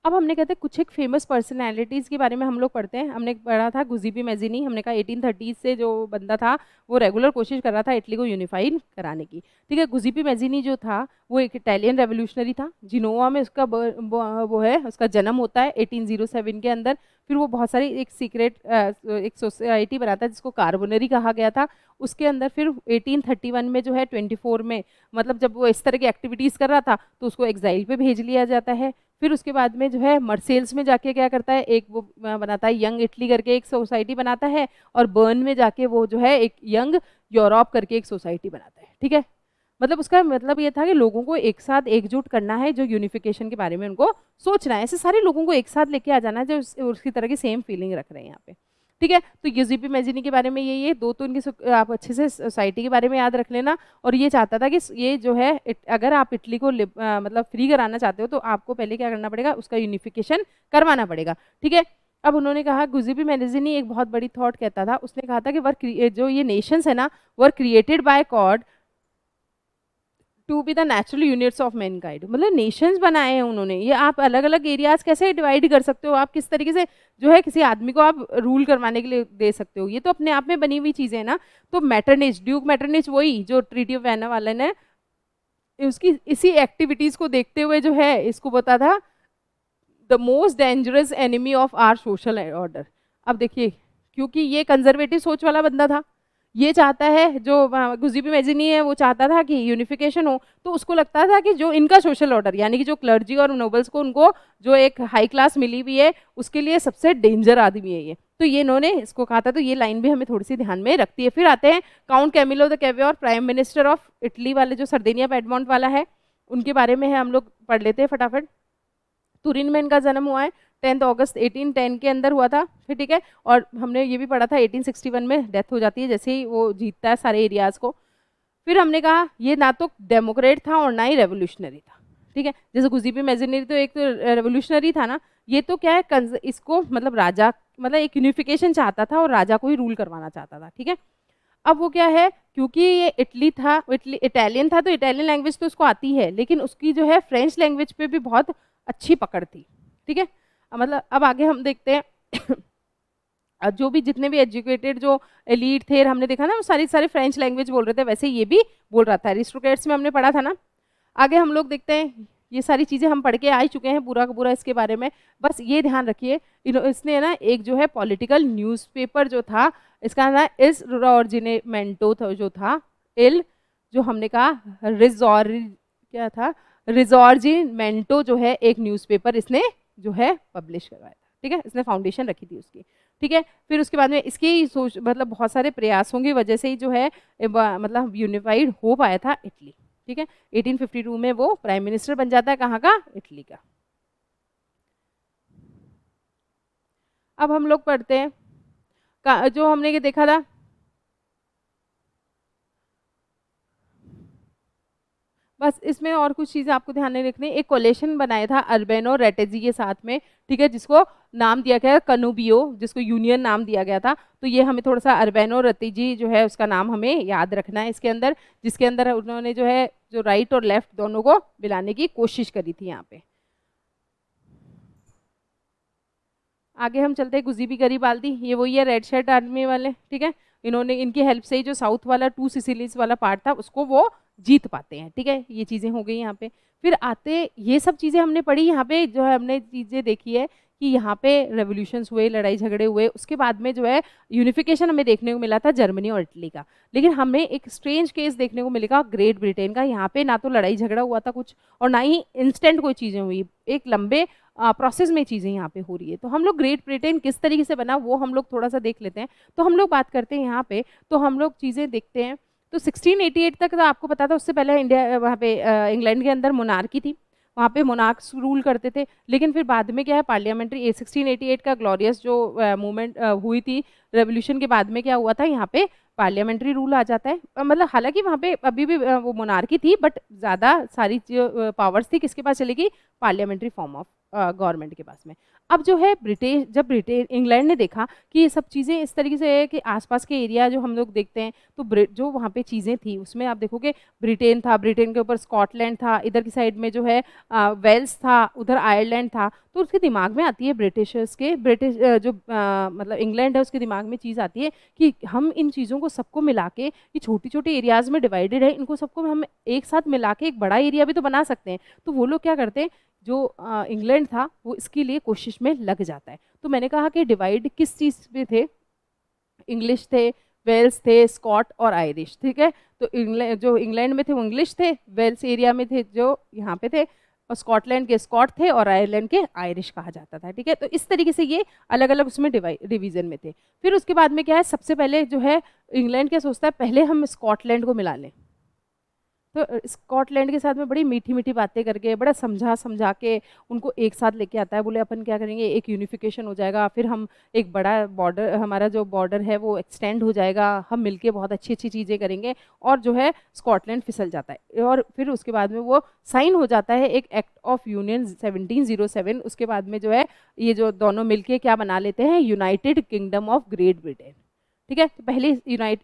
अब हमने कहते हैं कुछ एक फेमस पर्सनैलिटीज़ के बारे में हम लोग पढ़ते हैं। हमने पढ़ा था गुज़ीबी मैज़िनी, हमने कहा 1830 से जो बंदा था वो रेगुलर कोशिश कर रहा था इटली को यूनिफाइड कराने की। ठीक है, गुज़ीबी मैज़िनी जो था वो एक इटालियन रेवोल्यूशनरी था। जिनोवा में उसका वो है, उसका जन्म होता है 1807 के अंदर। फिर वो बहुत सारी एक सीक्रेट एक सोसाइटी बनाता है जिसको कार्बोनरी कहा गया था। उसके अंदर फिर 1831 में जो है 24 में, मतलब जब वो इस तरह की एक्टिविटीज़ कर रहा था तो उसको एग्जाइल पे भेज लिया जाता है। फिर उसके बाद में जो है मर्सेल्स में जाके क्या करता है, एक वो बनाता है यंग इटली करके एक सोसाइटी बनाता है, और बर्न में जाके वो जो है एक यंग यूरोप करके एक सोसाइटी बनाता है। ठीक है, मतलब उसका मतलब ये था कि लोगों को एक साथ एकजुट करना है, जो यूनिफिकेशन के बारे में उनको सोचना है, ऐसे सारे लोगों को एक साथ लेके आ जाना है जो उसकी तरह की सेम फीलिंग रख रहे हैं यहाँ पे। ठीक है, तो यूजीपी मैजिनी के बारे में ये दो तो इनकी आप अच्छे से सोसाइटी के बारे में याद रख लेना। और ये चाहता था कि ये जो है अगर आप इटली को मतलब फ्री कराना चाहते हो तो आपको पहले क्या करना पड़ेगा, उसका यूनिफिकेशन करवाना पड़ेगा। ठीक है, अब उन्होंने कहा गुज़ीबी मैजिनी एक बहुत बड़ी थॉट कहता था, उसने कहा था कि वर्क जो ये नेशंस है ना were created by God to be the natural units of mankind. मतलब नेशंस बनाए हैं उन्होंने। ये आप अलग अलग एरियाज कैसे डिवाइड कर सकते हो, आप किस तरीके से जो है किसी आदमी को आप रूल करवाने के लिए दे सकते हो, ये तो अपने आप में बनी हुई चीजें हैं ना। तो मैटरनिच, ड्यूक मैटरनिच वही जो ट्रीटी ऑफ वेना वाले ने उसकी इसी एक्टिविटीज को देखते हुए जो है इसको बता था the most dangerous enemy of our social order. अब देखिए, क्योंकि ये कंजर्वेटिव सोच वाला बंदा था, ये चाहता है जो गुज़ीबी मैजिनी है वो चाहता था कि यूनिफिकेशन हो, तो उसको लगता था कि जो इनका सोशल ऑर्डर यानी कि जो क्लर्जी और नोबल्स को उनको जो एक हाई क्लास मिली हुई है उसके लिए सबसे डेंजर आदमी है ये। तो ये इन्होंने इसको कहा था, तो ये लाइन भी हमें थोड़ी सी ध्यान में रखती है। फिर आते हैं count Camillo di Cavour, prime minister of Italy वाले जो सर्देनिया पेडमोंट वाला है, उनके बारे में है हम लोग पढ़ लेते हैं फटाफट। तुरिन में इनका जन्म हुआ है, 10 अगस्त 1810 के अंदर हुआ था। फिर ठीक है, और हमने ये भी पढ़ा था 1861 में डेथ हो जाती है जैसे ही वो जीतता है सारे एरियाज को। फिर हमने कहा ये ना तो डेमोक्रेट था और ना ही रेवोल्यूशनरी था। ठीक है, जैसे गुज़ीबी मैजिनी तो एक तो रेवोल्यूशनरी था ना, ये तो क्या है इसको मतलब राजा मतलब एक यूनिफिकेशन चाहता था और राजा को ही रूल करवाना चाहता था। ठीक है, अब वो क्या है, क्योंकि ये इटली था, इटली इटालियन था तो इटालियन लैंग्वेज तो उसको आती है, लेकिन उसकी जो है फ्रेंच लैंग्वेज पे भी बहुत अच्छी पकड़ थी। ठीक है, मतलब अब आगे हम देखते हैं जो भी जितने भी एजुकेटेड जो एलीट थे, हमने देखा ना वो सारे फ्रेंच लैंग्वेज बोल रहे थे, वैसे ये भी बोल रहा था। अरिस्टोक्रेट्स में हमने पढ़ा था ना। आगे हम लोग देखते हैं, ये सारी चीज़ें हम पढ़ के आ ही चुके हैं पूरा का पूरा इसके बारे में। बस ये ध्यान रखिए, इसने ना एक जो है पॉलिटिकल न्यूज़पेपर जो था, इसका ना इस रिजॉर्जिमेंटो जो था इल जो हमने कहा रिजॉर क्या था रिजॉर्जिमेंटो जो है एक न्यूज़पेपर इसने जो है पब्लिश करवाया था। ठीक है, इसने फाउंडेशन रखी थी उसकी। ठीक है, फिर उसके बाद में इसकी सोच मतलब बहुत सारे प्रयासों की वजह से ही जो है मतलब यूनिफाइड हो पाया था इटली। ठीक है, 1852 में वो प्राइम मिनिस्टर बन जाता है, कहाँ का, इटली का। अब हम लोग पढ़ते हैं जो हमने ये देखा था, बस इसमें और कुछ चीज़ें आपको ध्यान में रखनी। एक कोलेशन बनाया था अल्बेनो रेटेजी के साथ में, ठीक है, जिसको नाम दिया गया कनुबियो, जिसको यूनियन नाम दिया गया था। तो ये हमें थोड़ा सा अल्बेनो रेटेजी जो है उसका नाम हमें याद रखना है इसके अंदर, जिसके अंदर उन्होंने जो है जो राइट और लेफ्ट दोनों को मिलाने की कोशिश करी थी यहाँ पे। आगे हम चलते हैं गुज़ीबी गरीबाल्दी, ये वही है रेड शर्ट आर्मी वाले। ठीक है, इन्होंने इनकी हेल्प से ही जो साउथ वाला 2 सिसिलीज वाला पार्ट था उसको वो जीत पाते हैं। ठीक है, ये चीज़ें हो गई यहाँ पे। फिर आते ये सब चीज़ें हमने पढ़ी, यहाँ पे जो है हमने चीज़ें देखी है कि यहाँ पे रेवोल्यूशंस हुए, लड़ाई झगड़े हुए, उसके बाद में जो है यूनिफिकेशन हमें देखने को मिला था जर्मनी और इटली का। लेकिन हमें एक स्ट्रेंज केस देखने को मिलेगा ग्रेट ब्रिटेन का। यहाँ पे ना तो लड़ाई झगड़ा हुआ था कुछ और ना ही इंस्टेंट कोई चीज़ें हुई, एक लंबे प्रोसेस में चीज़ें यहाँ पे हो रही है। तो हम लोग ग्रेट ब्रिटेन किस तरीके से बना वो हम लोग थोड़ा सा देख लेते हैं। तो हम लोग बात करते हैं यहाँ पे, तो हम लोग चीज़ें देखते हैं। तो 1688 तक तो आपको पता था, उससे पहले इंडिया वहाँ पे इंग्लैंड के अंदर मोनार्की थी, वहाँ पे मोनार्क्स रूल करते थे। लेकिन फिर बाद में क्या है, पार्लियामेंट्री 1688 का ग्लोरियस जो मूवमेंट हुई थी रेवोल्यूशन के बाद में क्या हुआ था, यहाँ पे पार्लियामेंट्री रूल आ जाता है। मतलब हालांकि वहाँ पे अभी भी वो मोनार्की थी, बट ज़्यादा सारी जो पावर्स थी किसके पास चलेगी, पार्लियामेंट्री फॉर्म ऑफ गवर्नमेंट के पास में। अब जो है जब ब्रिटेन इंग्लैंड ने देखा कि ये सब चीज़ें इस तरीके से है कि आसपास के एरिया जो हम लोग देखते हैं, तो जो वहाँ पे चीज़ें थी उसमें आप देखोगे ब्रिटेन था, ब्रिटेन के ऊपर स्कॉटलैंड था, इधर की साइड में जो है वेल्स था, उधर आयरलैंड था। तो उसके दिमाग में आती है मतलब इंग्लैंड है उसके दिमाग में चीज़ आती है कि हम इन चीज़ों को सबको मिला के, ये छोटी छोटी एरियाज़ में डिवाइडेड है, इनको सबको हम एक साथ मिला के एक बड़ा एरिया भी तो बना सकते हैं। तो वो लोग क्या करते हैं, जो इंग्लैंड था वो इसके लिए कोशिश में लग जाता है। तो मैंने कहा कि डिवाइड किस चीज़ पे थे, इंग्लिश थे, वेल्स थे, स्कॉट और आयरिश, ठीक है। तो जो इंग्लैंड में थे वो इंग्लिश थे, वेल्स एरिया में थे जो यहाँ पे थे, और स्कॉटलैंड के स्कॉट थे और आयरलैंड के आयरिश कहा जाता था, ठीक है। तो इस तरीके से ये अलग अलग उसमें डिवीजन में थे। फिर उसके बाद में क्या है, सबसे पहले जो है इंग्लैंड क्या सोचता है, पहले हम स्कॉटलैंड को मिला लें। तो स्कॉटलैंड के साथ में बड़ी मीठी मीठी बातें करके, बड़ा समझा समझा के उनको एक साथ लेके आता है। बोले अपन क्या करेंगे, एक यूनिफिकेशन हो जाएगा, फिर हम एक बड़ा बॉर्डर, हमारा जो बॉर्डर है वो एक्सटेंड हो जाएगा, हम मिलके बहुत अच्छी अच्छी चीज़ें करेंगे, और जो है स्कॉटलैंड फिसल जाता है। और फिर उसके बाद में वो साइन हो जाता है एक एक्ट ऑफ यूनियन 1707। उसके बाद में जो है ये जो दोनों मिलके क्या बना लेते हैं, United Kingdom of Great Britain, ठीक है। तो पहले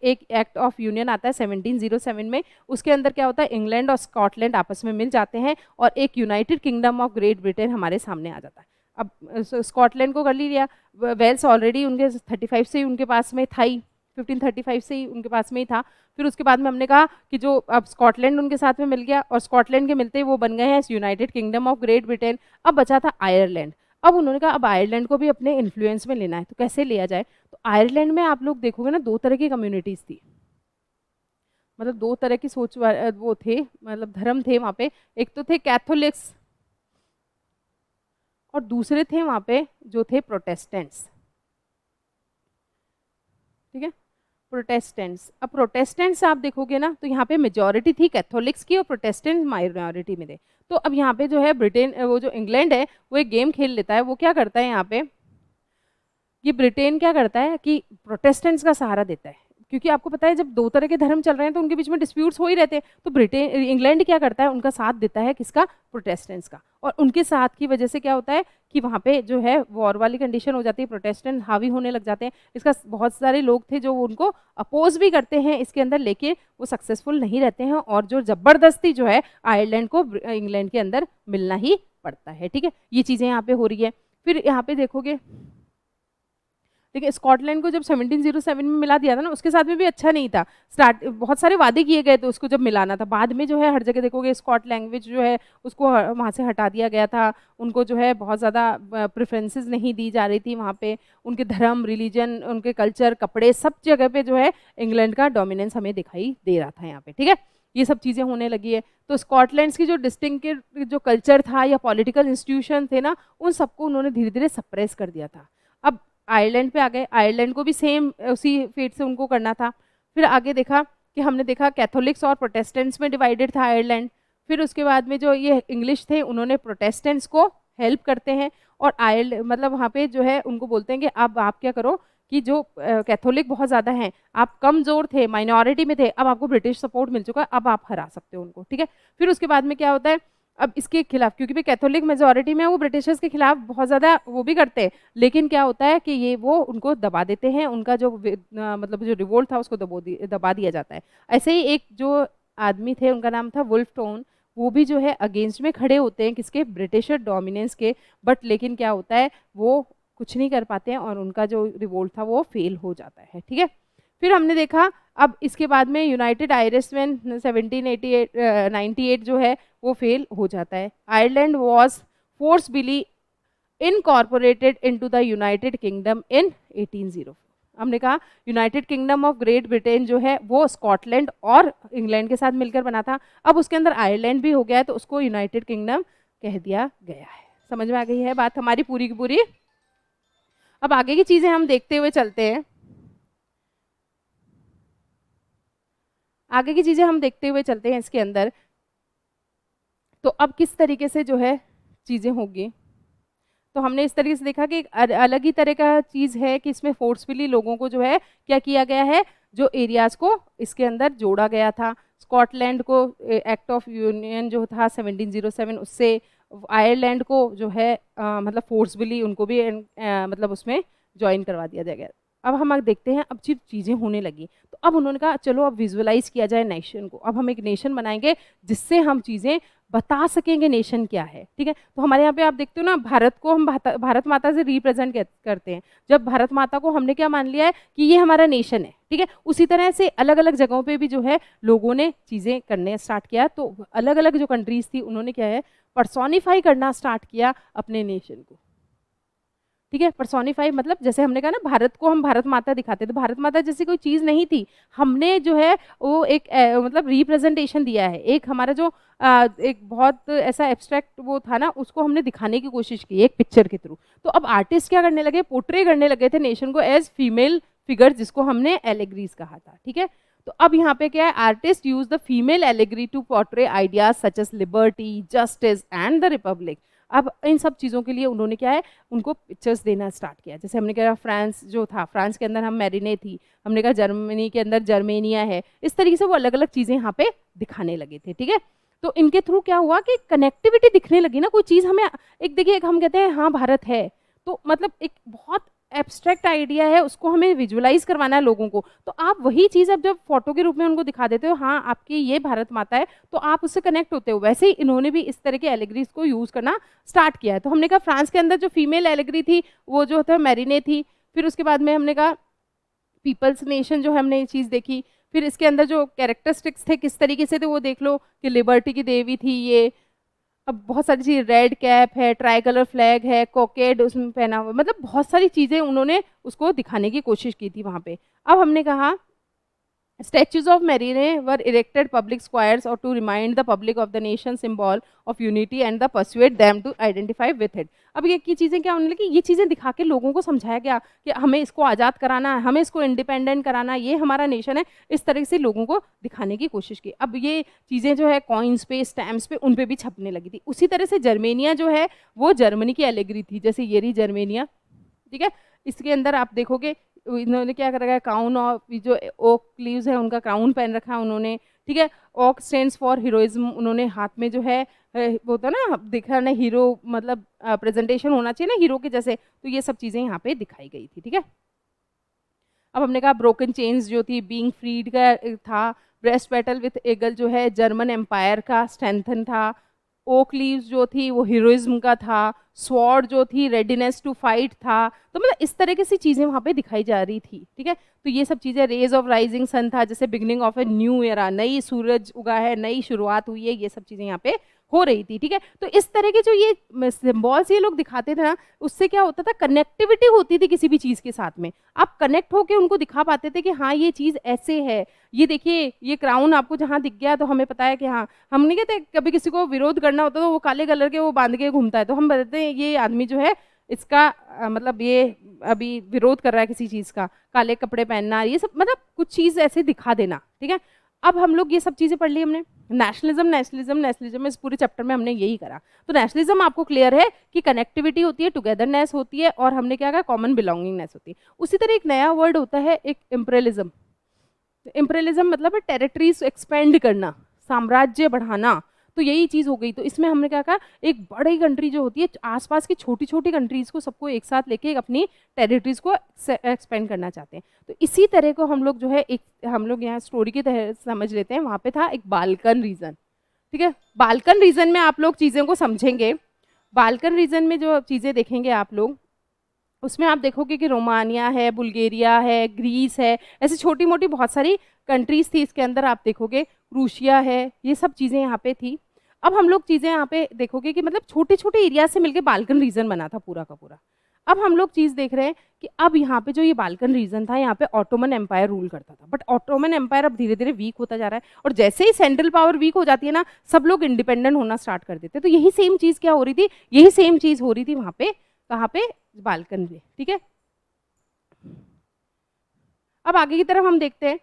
एक एक्ट ऑफ यूनियन आता है 1707 में, उसके अंदर क्या होता है, इंग्लैंड और स्कॉटलैंड आपस में मिल जाते हैं और एक United Kingdom of Great Britain हमारे सामने आ जाता है। अब स्कॉटलैंड को कर लिया, वेल्स ऑलरेडी उनके 35 से ही उनके पास में था ही, 1535 से ही उनके पास में ही था। फिर उसके बाद में हमने कहा कि जो अब स्कॉटलैंड उनके साथ में मिल गया, और स्कॉटलैंड के मिलते ही वो बन गए हैं United Kingdom of Great Britain. अब बचा था आयरलैंड। अब उन्होंने कहा अब आयरलैंड को भी अपने इन्फ्लुएंस में लेना है, तो कैसे लिया जाए। तो आयरलैंड में आप लोग देखोगे ना, दो तरह की कम्युनिटीज़ थी, मतलब दो तरह की सोच वो थे, मतलब धर्म थे वहाँ पे। एक तो थे कैथोलिक्स और दूसरे थे वहाँ पे जो थे प्रोटेस्टेंट्स, ठीक है, प्रोटेस्टेंट्स। अब प्रोटेस्टेंट्स आप देखोगे ना, तो यहाँ पे मेजॉरिटी थी कैथोलिक्स की और प्रोटेस्टेंट माइनॉरिटी में थे। तो अब यहाँ पे जो है ब्रिटेन, वो जो इंग्लैंड है वो एक गेम खेल लेता है। वो क्या करता है यहाँ पे, ये ब्रिटेन क्या करता है कि प्रोटेस्टेंट्स का सहारा देता है, क्योंकि आपको पता है जब दो तरह के धर्म चल रहे हैं तो उनके बीच में डिस्प्यूट्स हो ही रहते हैं। तो इंग्लैंड क्या करता है, उनका साथ देता है, किसका, प्रोटेस्टेंट्स का। और उनके साथ की वजह से क्या होता है कि वहाँ पे जो है वॉर वाली कंडीशन हो जाती है, प्रोटेस्टेंट हावी होने लग जाते हैं। इसका बहुत सारे लोग थे जो उनको अपोज भी करते हैं इसके अंदर, लेकिन वो सक्सेसफुल नहीं रहते हैं, और जो ज़बरदस्ती जो है आयरलैंड को इंग्लैंड के अंदर मिलना ही पड़ता है, ठीक है। ये चीज़ें यहाँ पे हो रही है। फिर यहाँ पे देखोगे, देखिए स्कॉटलैंड को जब 1707 में मिला दिया था ना, उसके साथ में भी अच्छा नहीं था। बहुत सारे वादे किए गए थे उसको जब मिलाना था, बाद में जो है हर जगह देखोगे स्कॉट लैंग्वेज जो है उसको वहाँ से हटा दिया गया था। उनको जो है बहुत ज़्यादा प्रेफरेंसेस नहीं दी जा रही थी वहाँ पे। उनके धर्म, रिलीजन, उनके कल्चर, कपड़े, सब जगह पे जो है इंग्लैंड का डोमिनेंस हमें दिखाई दे रहा था यहाँ पे, ठीक है। ये सब चीज़ें होने लगी है। तो स्कॉटलैंड की जो डिस्टिंक्टिव जो कल्चर था या पॉलिटिकल इंस्टीट्यूशन थे ना, उन सबको उन्होंने धीरे धीरे सप्रेस कर दिया था। अब आयरलैंड पे आ गए, आयरलैंड को भी सेम उसी फेट से उनको करना था। फिर आगे देखा कि हमने देखा कैथोलिक्स और प्रोटेस्टेंट्स में डिवाइडेड था आयरलैंड। फिर उसके बाद में जो ये इंग्लिश थे उन्होंने प्रोटेस्टेंट्स को हेल्प करते हैं, और मतलब वहाँ पे जो है उनको बोलते हैं कि अब आप क्या करो कि जो कैथोलिक बहुत ज़्यादा हैं, आप कमज़ोर थे, माइनॉरिटी में थे, अब आपको ब्रिटिश सपोर्ट मिल चुका है, अब आप हरा सकते हो उनको, ठीक है। फिर उसके बाद में क्या होता है, अब इसके खिलाफ, क्योंकि भी कैथोलिक मेजॉरिटी में वो ब्रिटिशर्स के खिलाफ बहुत ज़्यादा वो भी करते हैं, लेकिन क्या होता है कि ये वो उनको दबा देते हैं, उनका जो मतलब जो रिवोल्ट था उसको दबा दिया जाता है। ऐसे ही एक जो आदमी थे उनका नाम था वुल्फ टाउन, वो भी जो है अगेंस्ट में खड़े होते हैं किसके, ब्रिटिशर डोमिनेंस के, बट लेकिन क्या होता है वो कुछ नहीं कर पाते हैं और उनका जो रिवोल्ट था वो फेल हो जाता है, ठीक है। फिर हमने देखा अब इसके बाद में यूनाइटेड आयरिशमैन 1798 जो है वो फेल हो जाता है। Ireland was forcibly incorporated into the United Kingdom in 1804। हमने कहा United Kingdom of Great Britain जो है वो स्कॉटलैंड और इंग्लैंड के साथ मिलकर बना था। अब उसके अंदर आयरलैंड भी हो गया है तो उसको यूनाइटेड किंगडम कह दिया गया है। समझ में आ गई है बात हमारी पूरी की पूरी। अब आगे की चीजें हम देखते हुए चलते हैं, आगे की चीजें हम देखते हुए चलते हैं इसके अंदर। तो अब किस तरीके से जो है चीजें होगी, तो हमने इस तरीके से देखा कि एक अलग ही तरह का चीज़ है कि इसमें फोर्सफुली लोगों को जो है क्या किया गया है, जो एरियाज़ को इसके अंदर जोड़ा गया था। स्कॉटलैंड को एक्ट ऑफ यूनियन जो था 1707 उससे आयरलैंड को जो है मतलब फोर्सफुली उनको भी मतलब उसमें ज्वाइन करवा दिया जाएगा। अब हम देखते हैं, अब चीज़ें होने लगी, तो अब उन्होंने कहा चलो अब विजुअलाइज किया जाए नेशन को, अब हम एक नेशन बनाएंगे जिससे हम चीज़ें बता सकेंगे नेशन क्या है। ठीक है, तो हमारे यहाँ पे आप देखते हो ना, भारत को हम भारत माता से रिप्रेजेंट करते हैं। जब भारत माता को हमने क्या मान लिया है कि ये हमारा नेशन है, ठीक है, उसी तरह से अलग अलग जगहों पे भी जो है लोगों ने चीज़ें करने स्टार्ट किया। तो अलग अलग जो कंट्रीज थी उन्होंने क्या है, पर्सोनिफाई करना स्टार्ट किया अपने नेशन को। ठीक है, पर्सोनिफाई मतलब जैसे हमने कहा ना, भारत को हम भारत माता दिखाते, तो भारत माता जैसी कोई चीज़ नहीं थी, हमने जो है वो एक मतलब रिप्रेजेंटेशन दिया है, एक हमारा जो एक बहुत ऐसा एब्स्ट्रैक्ट वो था ना, उसको हमने दिखाने की कोशिश की एक पिक्चर के थ्रू। तो अब आर्टिस्ट क्या करने लगे, पोर्ट्रे करने लगे थे नेशन को एज फीमेल फिगर, जिसको हमने एलेग्रीज कहा था। ठीक है, तो अब यहाँ पे क्या है, artist use the female allegory to portray ideas such as liberty, justice and the republic. अब इन सब चीज़ों के लिए उन्होंने क्या है, उनको पिक्चर्स देना स्टार्ट किया। जैसे हमने कहा फ्रांस जो था, फ्रांस के अंदर हम मैरिने थी, हमने कहा जर्मनी के अंदर जर्मेनिया है, इस तरीके से वो अलग अलग चीज़ें यहाँ पे दिखाने लगे थे। ठीक है, तो इनके थ्रू क्या हुआ कि कनेक्टिविटी दिखने लगी ना, कोई चीज़ हमें एक देखिए, एक हम कहते हैं हाँ भारत है, तो मतलब एक बहुत एब्स्ट्रैक्ट आइडिया है, उसको हमें विजुअलाइज करवाना है लोगों को, तो आप वही चीज़ अब जब फोटो के रूप में उनको दिखा देते हो, हाँ आपकी ये भारत माता है, तो आप उससे कनेक्ट होते हो। वैसे ही इन्होंने भी इस तरह के एलेग्रीज को यूज़ करना स्टार्ट किया है। तो हमने कहा फ्रांस के अंदर जो फीमेल एलेग्री थी वो जो था मैरिने थी, फिर उसके बाद में हमने कहा पीपल्स नेशन जो है हमने ये चीज़ देखी, फिर इसके अंदर जो कैरेक्टरिस्टिक्स थे किस तरीके से थे वो देख लो कि लिबर्टी की देवी थी ये, अब बहुत सारी चीज़, रेड कैप है, ट्राई कलर फ्लैग है, कोकेड उसमें पहना हुआ, मतलब बहुत सारी चीज़ें उन्होंने उसको दिखाने की कोशिश की थी वहाँ पे। अब हमने कहा Statues of Marine were erected public squares or to remind the public of the nation symbol of unity and the persuade them to identify with it। अब ये की चीज़ें क्या होने लगी, ये चीज़ें दिखा के लोगों को समझाया गया कि हमें इसको आज़ाद कराना है, हमें इसको इंडिपेंडेंट कराना है, ये हमारा नेशन है, इस तरह से लोगों को दिखाने की कोशिश की। अब ये चीज़ें जो है कॉइन्स पे, स्टैम्प्स पे, उन पे भी छपने लगी थी। उसी तरह से जर्मेनिया जो है वो जर्मनी की एलेगरी थी, जैसे ये रही जर्मेनिया। ठीक है, इसके अंदर आप देखोगे इन्होंने क्या कर रखा है, क्राउन ऑफ जो ओक लीव्स है उनका क्राउन पहन रखा है उन्होंने। ठीक है, ओक स्टैंड्स फॉर हीरोइज्म, उन्होंने हाथ में जो है वो होता ना दिख रहा ना हीरो, मतलब प्रेजेंटेशन होना चाहिए ना हीरो के जैसे, तो ये सब चीज़ें यहाँ पे दिखाई गई थी। ठीक है, अब हमने कहा ब्रोकन चेन्स जो थी बीइंग फ्रीड का था, ब्रेस्ट बैटल विथ एगल जो है जर्मन एम्पायर का स्ट्रेंथन था, ओक लीव्स जो थी वो हीरोइज्म का था, स्वॉर्ड जो थी रेडीनेस टू फाइट था। तो मतलब इस तरह की सी चीज़ें वहाँ पे दिखाई जा रही थी। ठीक है, तो ये सब चीज़ें, रेज ऑफ राइजिंग सन था, जैसे beginning of a new era, नई सूरज उगा है, नई शुरुआत हुई है, ये सब चीज़ें यहाँ पे हो रही थी। ठीक है, तो इस तरह के जो ये सिम्बॉल्स ये लोग दिखाते थे ना, उससे क्या होता था, कनेक्टिविटी होती थी किसी भी चीज़ के साथ में, आप कनेक्ट होके उनको दिखा पाते थे कि हाँ ये चीज़ ऐसे है। ये देखिए ये क्राउन आपको जहाँ दिख गया तो हमें पता है कि हाँ, हम नहीं कहते कभी किसी को विरोध करना होता तो वो काले कलर के वो बांध के घूमता है, तो हम बताते हैं ये आदमी जो है इसका मतलब ये अभी विरोध कर रहा है किसी चीज़ का, काले कपड़े पहनना, ये सब मतलब कुछ चीज़ ऐसे दिखा देना। ठीक है, अब हम लोग ये सब चीज़ें पढ़ ली हमने, नेशनलिज्म नेशनलिज्म नेशनलिज्म, इस पूरे चैप्टर में हमने यही करा। तो नेशनलिज्म आपको क्लियर है कि कनेक्टिविटी होती है, टुगेदरनेस होती है, और हमने क्या कहा, कॉमन बिलोंगिंगनेस होती है। उसी तरह एक नया वर्ड होता है एक इम्पेरियलिज्म। इम्पेरियलिज्म मतलब है टेरिटरीज एक्सपेंड करना, साम्राज्य बढ़ाना, तो यही चीज़ हो गई। तो इसमें हमने क्या कहा, एक बड़ी कंट्री जो होती है आसपास की छोटी छोटी कंट्रीज़ को सबको एक साथ लेके अपनी टेरिटरीज को एक्सपेंड करना चाहते हैं। तो इसी तरह को हम लोग जो है एक, हम लोग यहाँ स्टोरी की तरह समझ लेते हैं, वहाँ पे था एक बाल्कन रीजन। ठीक है, बाल्कन रीजन में आप लोग चीज़ों को समझेंगे, बाल्कन रीजन में जो चीज़ें देखेंगे आप लोग, उसमें आप देखोगे कि रोमानिया है, बुल्गारिया है, ग्रीस है, ऐसी छोटी मोटी बहुत सारी कंट्रीज़ थी इसके अंदर, आप देखोगे क्रूशिया है, ये सब चीज़ें यहाँ पे थी। अब हम लोग चीज़ें यहाँ पे देखोगे कि मतलब छोटे छोटे एरिया से मिलके बाल्कन रीजन बना था पूरा का पूरा। अब हम लोग चीज़ देख रहे हैं कि अब यहाँ पे जो ये बाल्कन रीजन था, यहाँ पे ऑटोमन एम्पायर रूल करता था, बट ऑटोमन एम्पायर अब धीरे धीरे वीक होता जा रहा है, और जैसे ही सेंट्रल पावर वीक हो जाती है ना, सब लोग इंडिपेंडेंट होना स्टार्ट कर देते हैं। तो यही सेम चीज़ क्या हो रही थी, यही सेम चीज़ हो रही थी वहाँ पे, कहाँ पे, बाल्कन में। ठीक है, अब आगे की तरफ हम देखते हैं,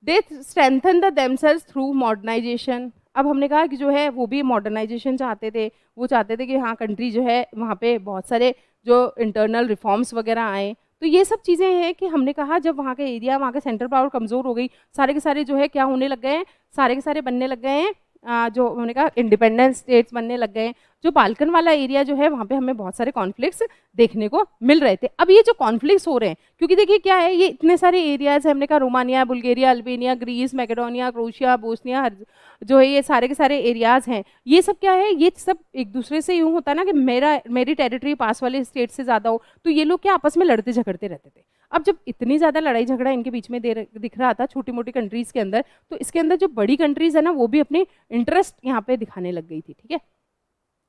they strengthen the themselves through modernisation. अब हमने कहा कि जो है वो भी मॉडर्नाइजेशन चाहते थे, वो चाहते थे कि हाँ कंट्री जो है वहाँ पे बहुत सारे जो इंटरनल रिफॉर्म्स वगैरह आए। तो ये सब चीज़ें हैं कि हमने कहा जब वहाँ के एरिया, वहाँ के सेंट्रल पावर कमज़ोर हो गई, सारे के सारे जो है क्या होने लग गए हैं, सारे के सारे बनने लग गए हैं जो हमने कहा इंडिपेंडेंट स्टेट्स बनने लग गए, जो बाल्कन वाला एरिया जो है वहाँ पे हमें बहुत सारे कॉन्फ्लिक्ट्स देखने को मिल रहे थे। अब ये जो कॉन्फ्लिक्ट्स हो रहे हैं, क्योंकि देखिए क्या है, ये इतने सारे एरियाज है, हमने कहा Romania, Bulgaria, Albania, Greece, Macedonia, Croatia, Bosnia, जो है ये सारे के सारे एरियाज हैं, ये सब क्या है, ये सब एक दूसरे से यूँ होता है ना कि मेरी टेरिटरी पास वाले स्टेट से ज़्यादा हो, तो ये लोग क्या आपस में लड़ते झगड़ते रहते थे। अब जब इतनी ज़्यादा लड़ाई झगड़ा इनके बीच में दिख रहा था छोटी मोटी कंट्रीज़ के अंदर, तो इसके अंदर जो बड़ी कंट्रीज़ है ना वो भी अपनी इंटरेस्ट यहाँ पे दिखाने लग गई थी। ठीक है,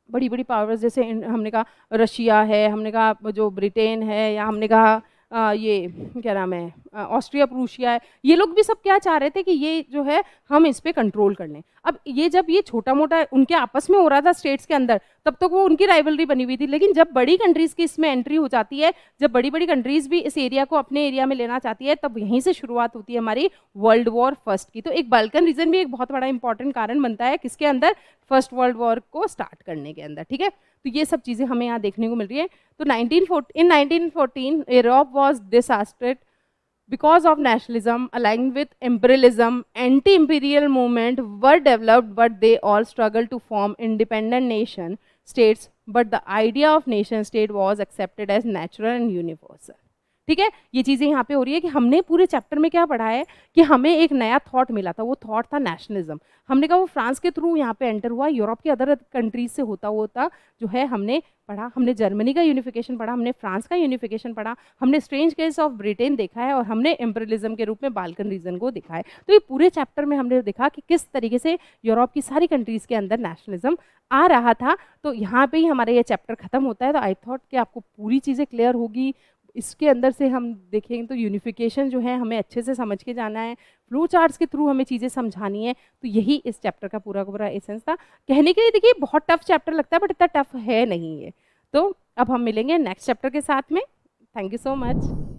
बड़ी बड़ी पावर्स जैसे हमने कहा रशिया है, हमने कहा जो ब्रिटेन है, या हमने कहा ये क्या नाम है ऑस्ट्रिया प्रूशिया है, ये लोग भी सब क्या चाह रहे थे कि ये जो है हम इस पे कंट्रोल कर लें। अब ये जब ये छोटा मोटा उनके आपस में हो रहा था स्टेट्स के अंदर, तब तक वो उनकी राइवलरी बनी हुई थी, लेकिन जब बड़ी कंट्रीज़ की इसमें एंट्री हो जाती है, जब बड़ी बड़ी कंट्रीज़ भी इस एरिया को अपने एरिया में लेना चाहती है, तब यहीं से शुरुआत होती है हमारी वर्ल्ड वॉर फर्स्ट की। तो एक बाल्कन रीजन भी एक बहुत बड़ा इंपॉर्टेंट कारण बनता है किसके अंदर, फर्स्ट वर्ल्ड वॉर को स्टार्ट करने के अंदर। ठीक है, तो ये सब चीज़ें हमें यहाँ देखने को मिल रही है। तो 1914 Europe was devastated because of nationalism aligned with imperialism. Anti-imperial movement were developed, but they all struggled to form independent nation states, but the idea of nation state was accepted as natural and universal. ठीक है, ये चीज़ें यहाँ पे हो रही है कि हमने पूरे चैप्टर में क्या पढ़ा है कि हमें एक नया थॉट मिला था, वो थॉट था नेशनलिज्म। हमने कहा वो फ्रांस के थ्रू यहाँ पे एंटर हुआ, यूरोप के अदर कंट्रीज से होता जो है हमने पढ़ा, हमने जर्मनी का यूनिफिकेशन पढ़ा, हमने फ्रांस का यूनिफिकेशन पढ़ा, हमने स्ट्रेंज केस ऑफ ब्रिटेन देखा है, और हमने एम्परियलिज्म के रूप में बाल्कन रीजन को देखा है। तो ये पूरे चैप्टर में हमने देखा कि किस तरीके से यूरोप की सारी कंट्रीज़ के अंदर नेशनलिज्म आ रहा था। तो यहाँ पे ही हमारा ये चैप्टर खत्म होता है। तो आई थॉट कि आपको पूरी चीज़ें क्लियर होगी। इसके अंदर से हम देखेंगे तो यूनिफिकेशन जो है हमें अच्छे से समझ के जाना है, फ्लो चार्ट्स के थ्रू हमें चीज़ें समझानी है। तो यही इस चैप्टर का पूरा का पूरा एसेंस था। कहने के लिए देखिए बहुत टफ चैप्टर लगता है, बट इतना टफ है नहीं है। तो अब हम मिलेंगे नेक्स्ट चैप्टर के साथ में। Thank you so much.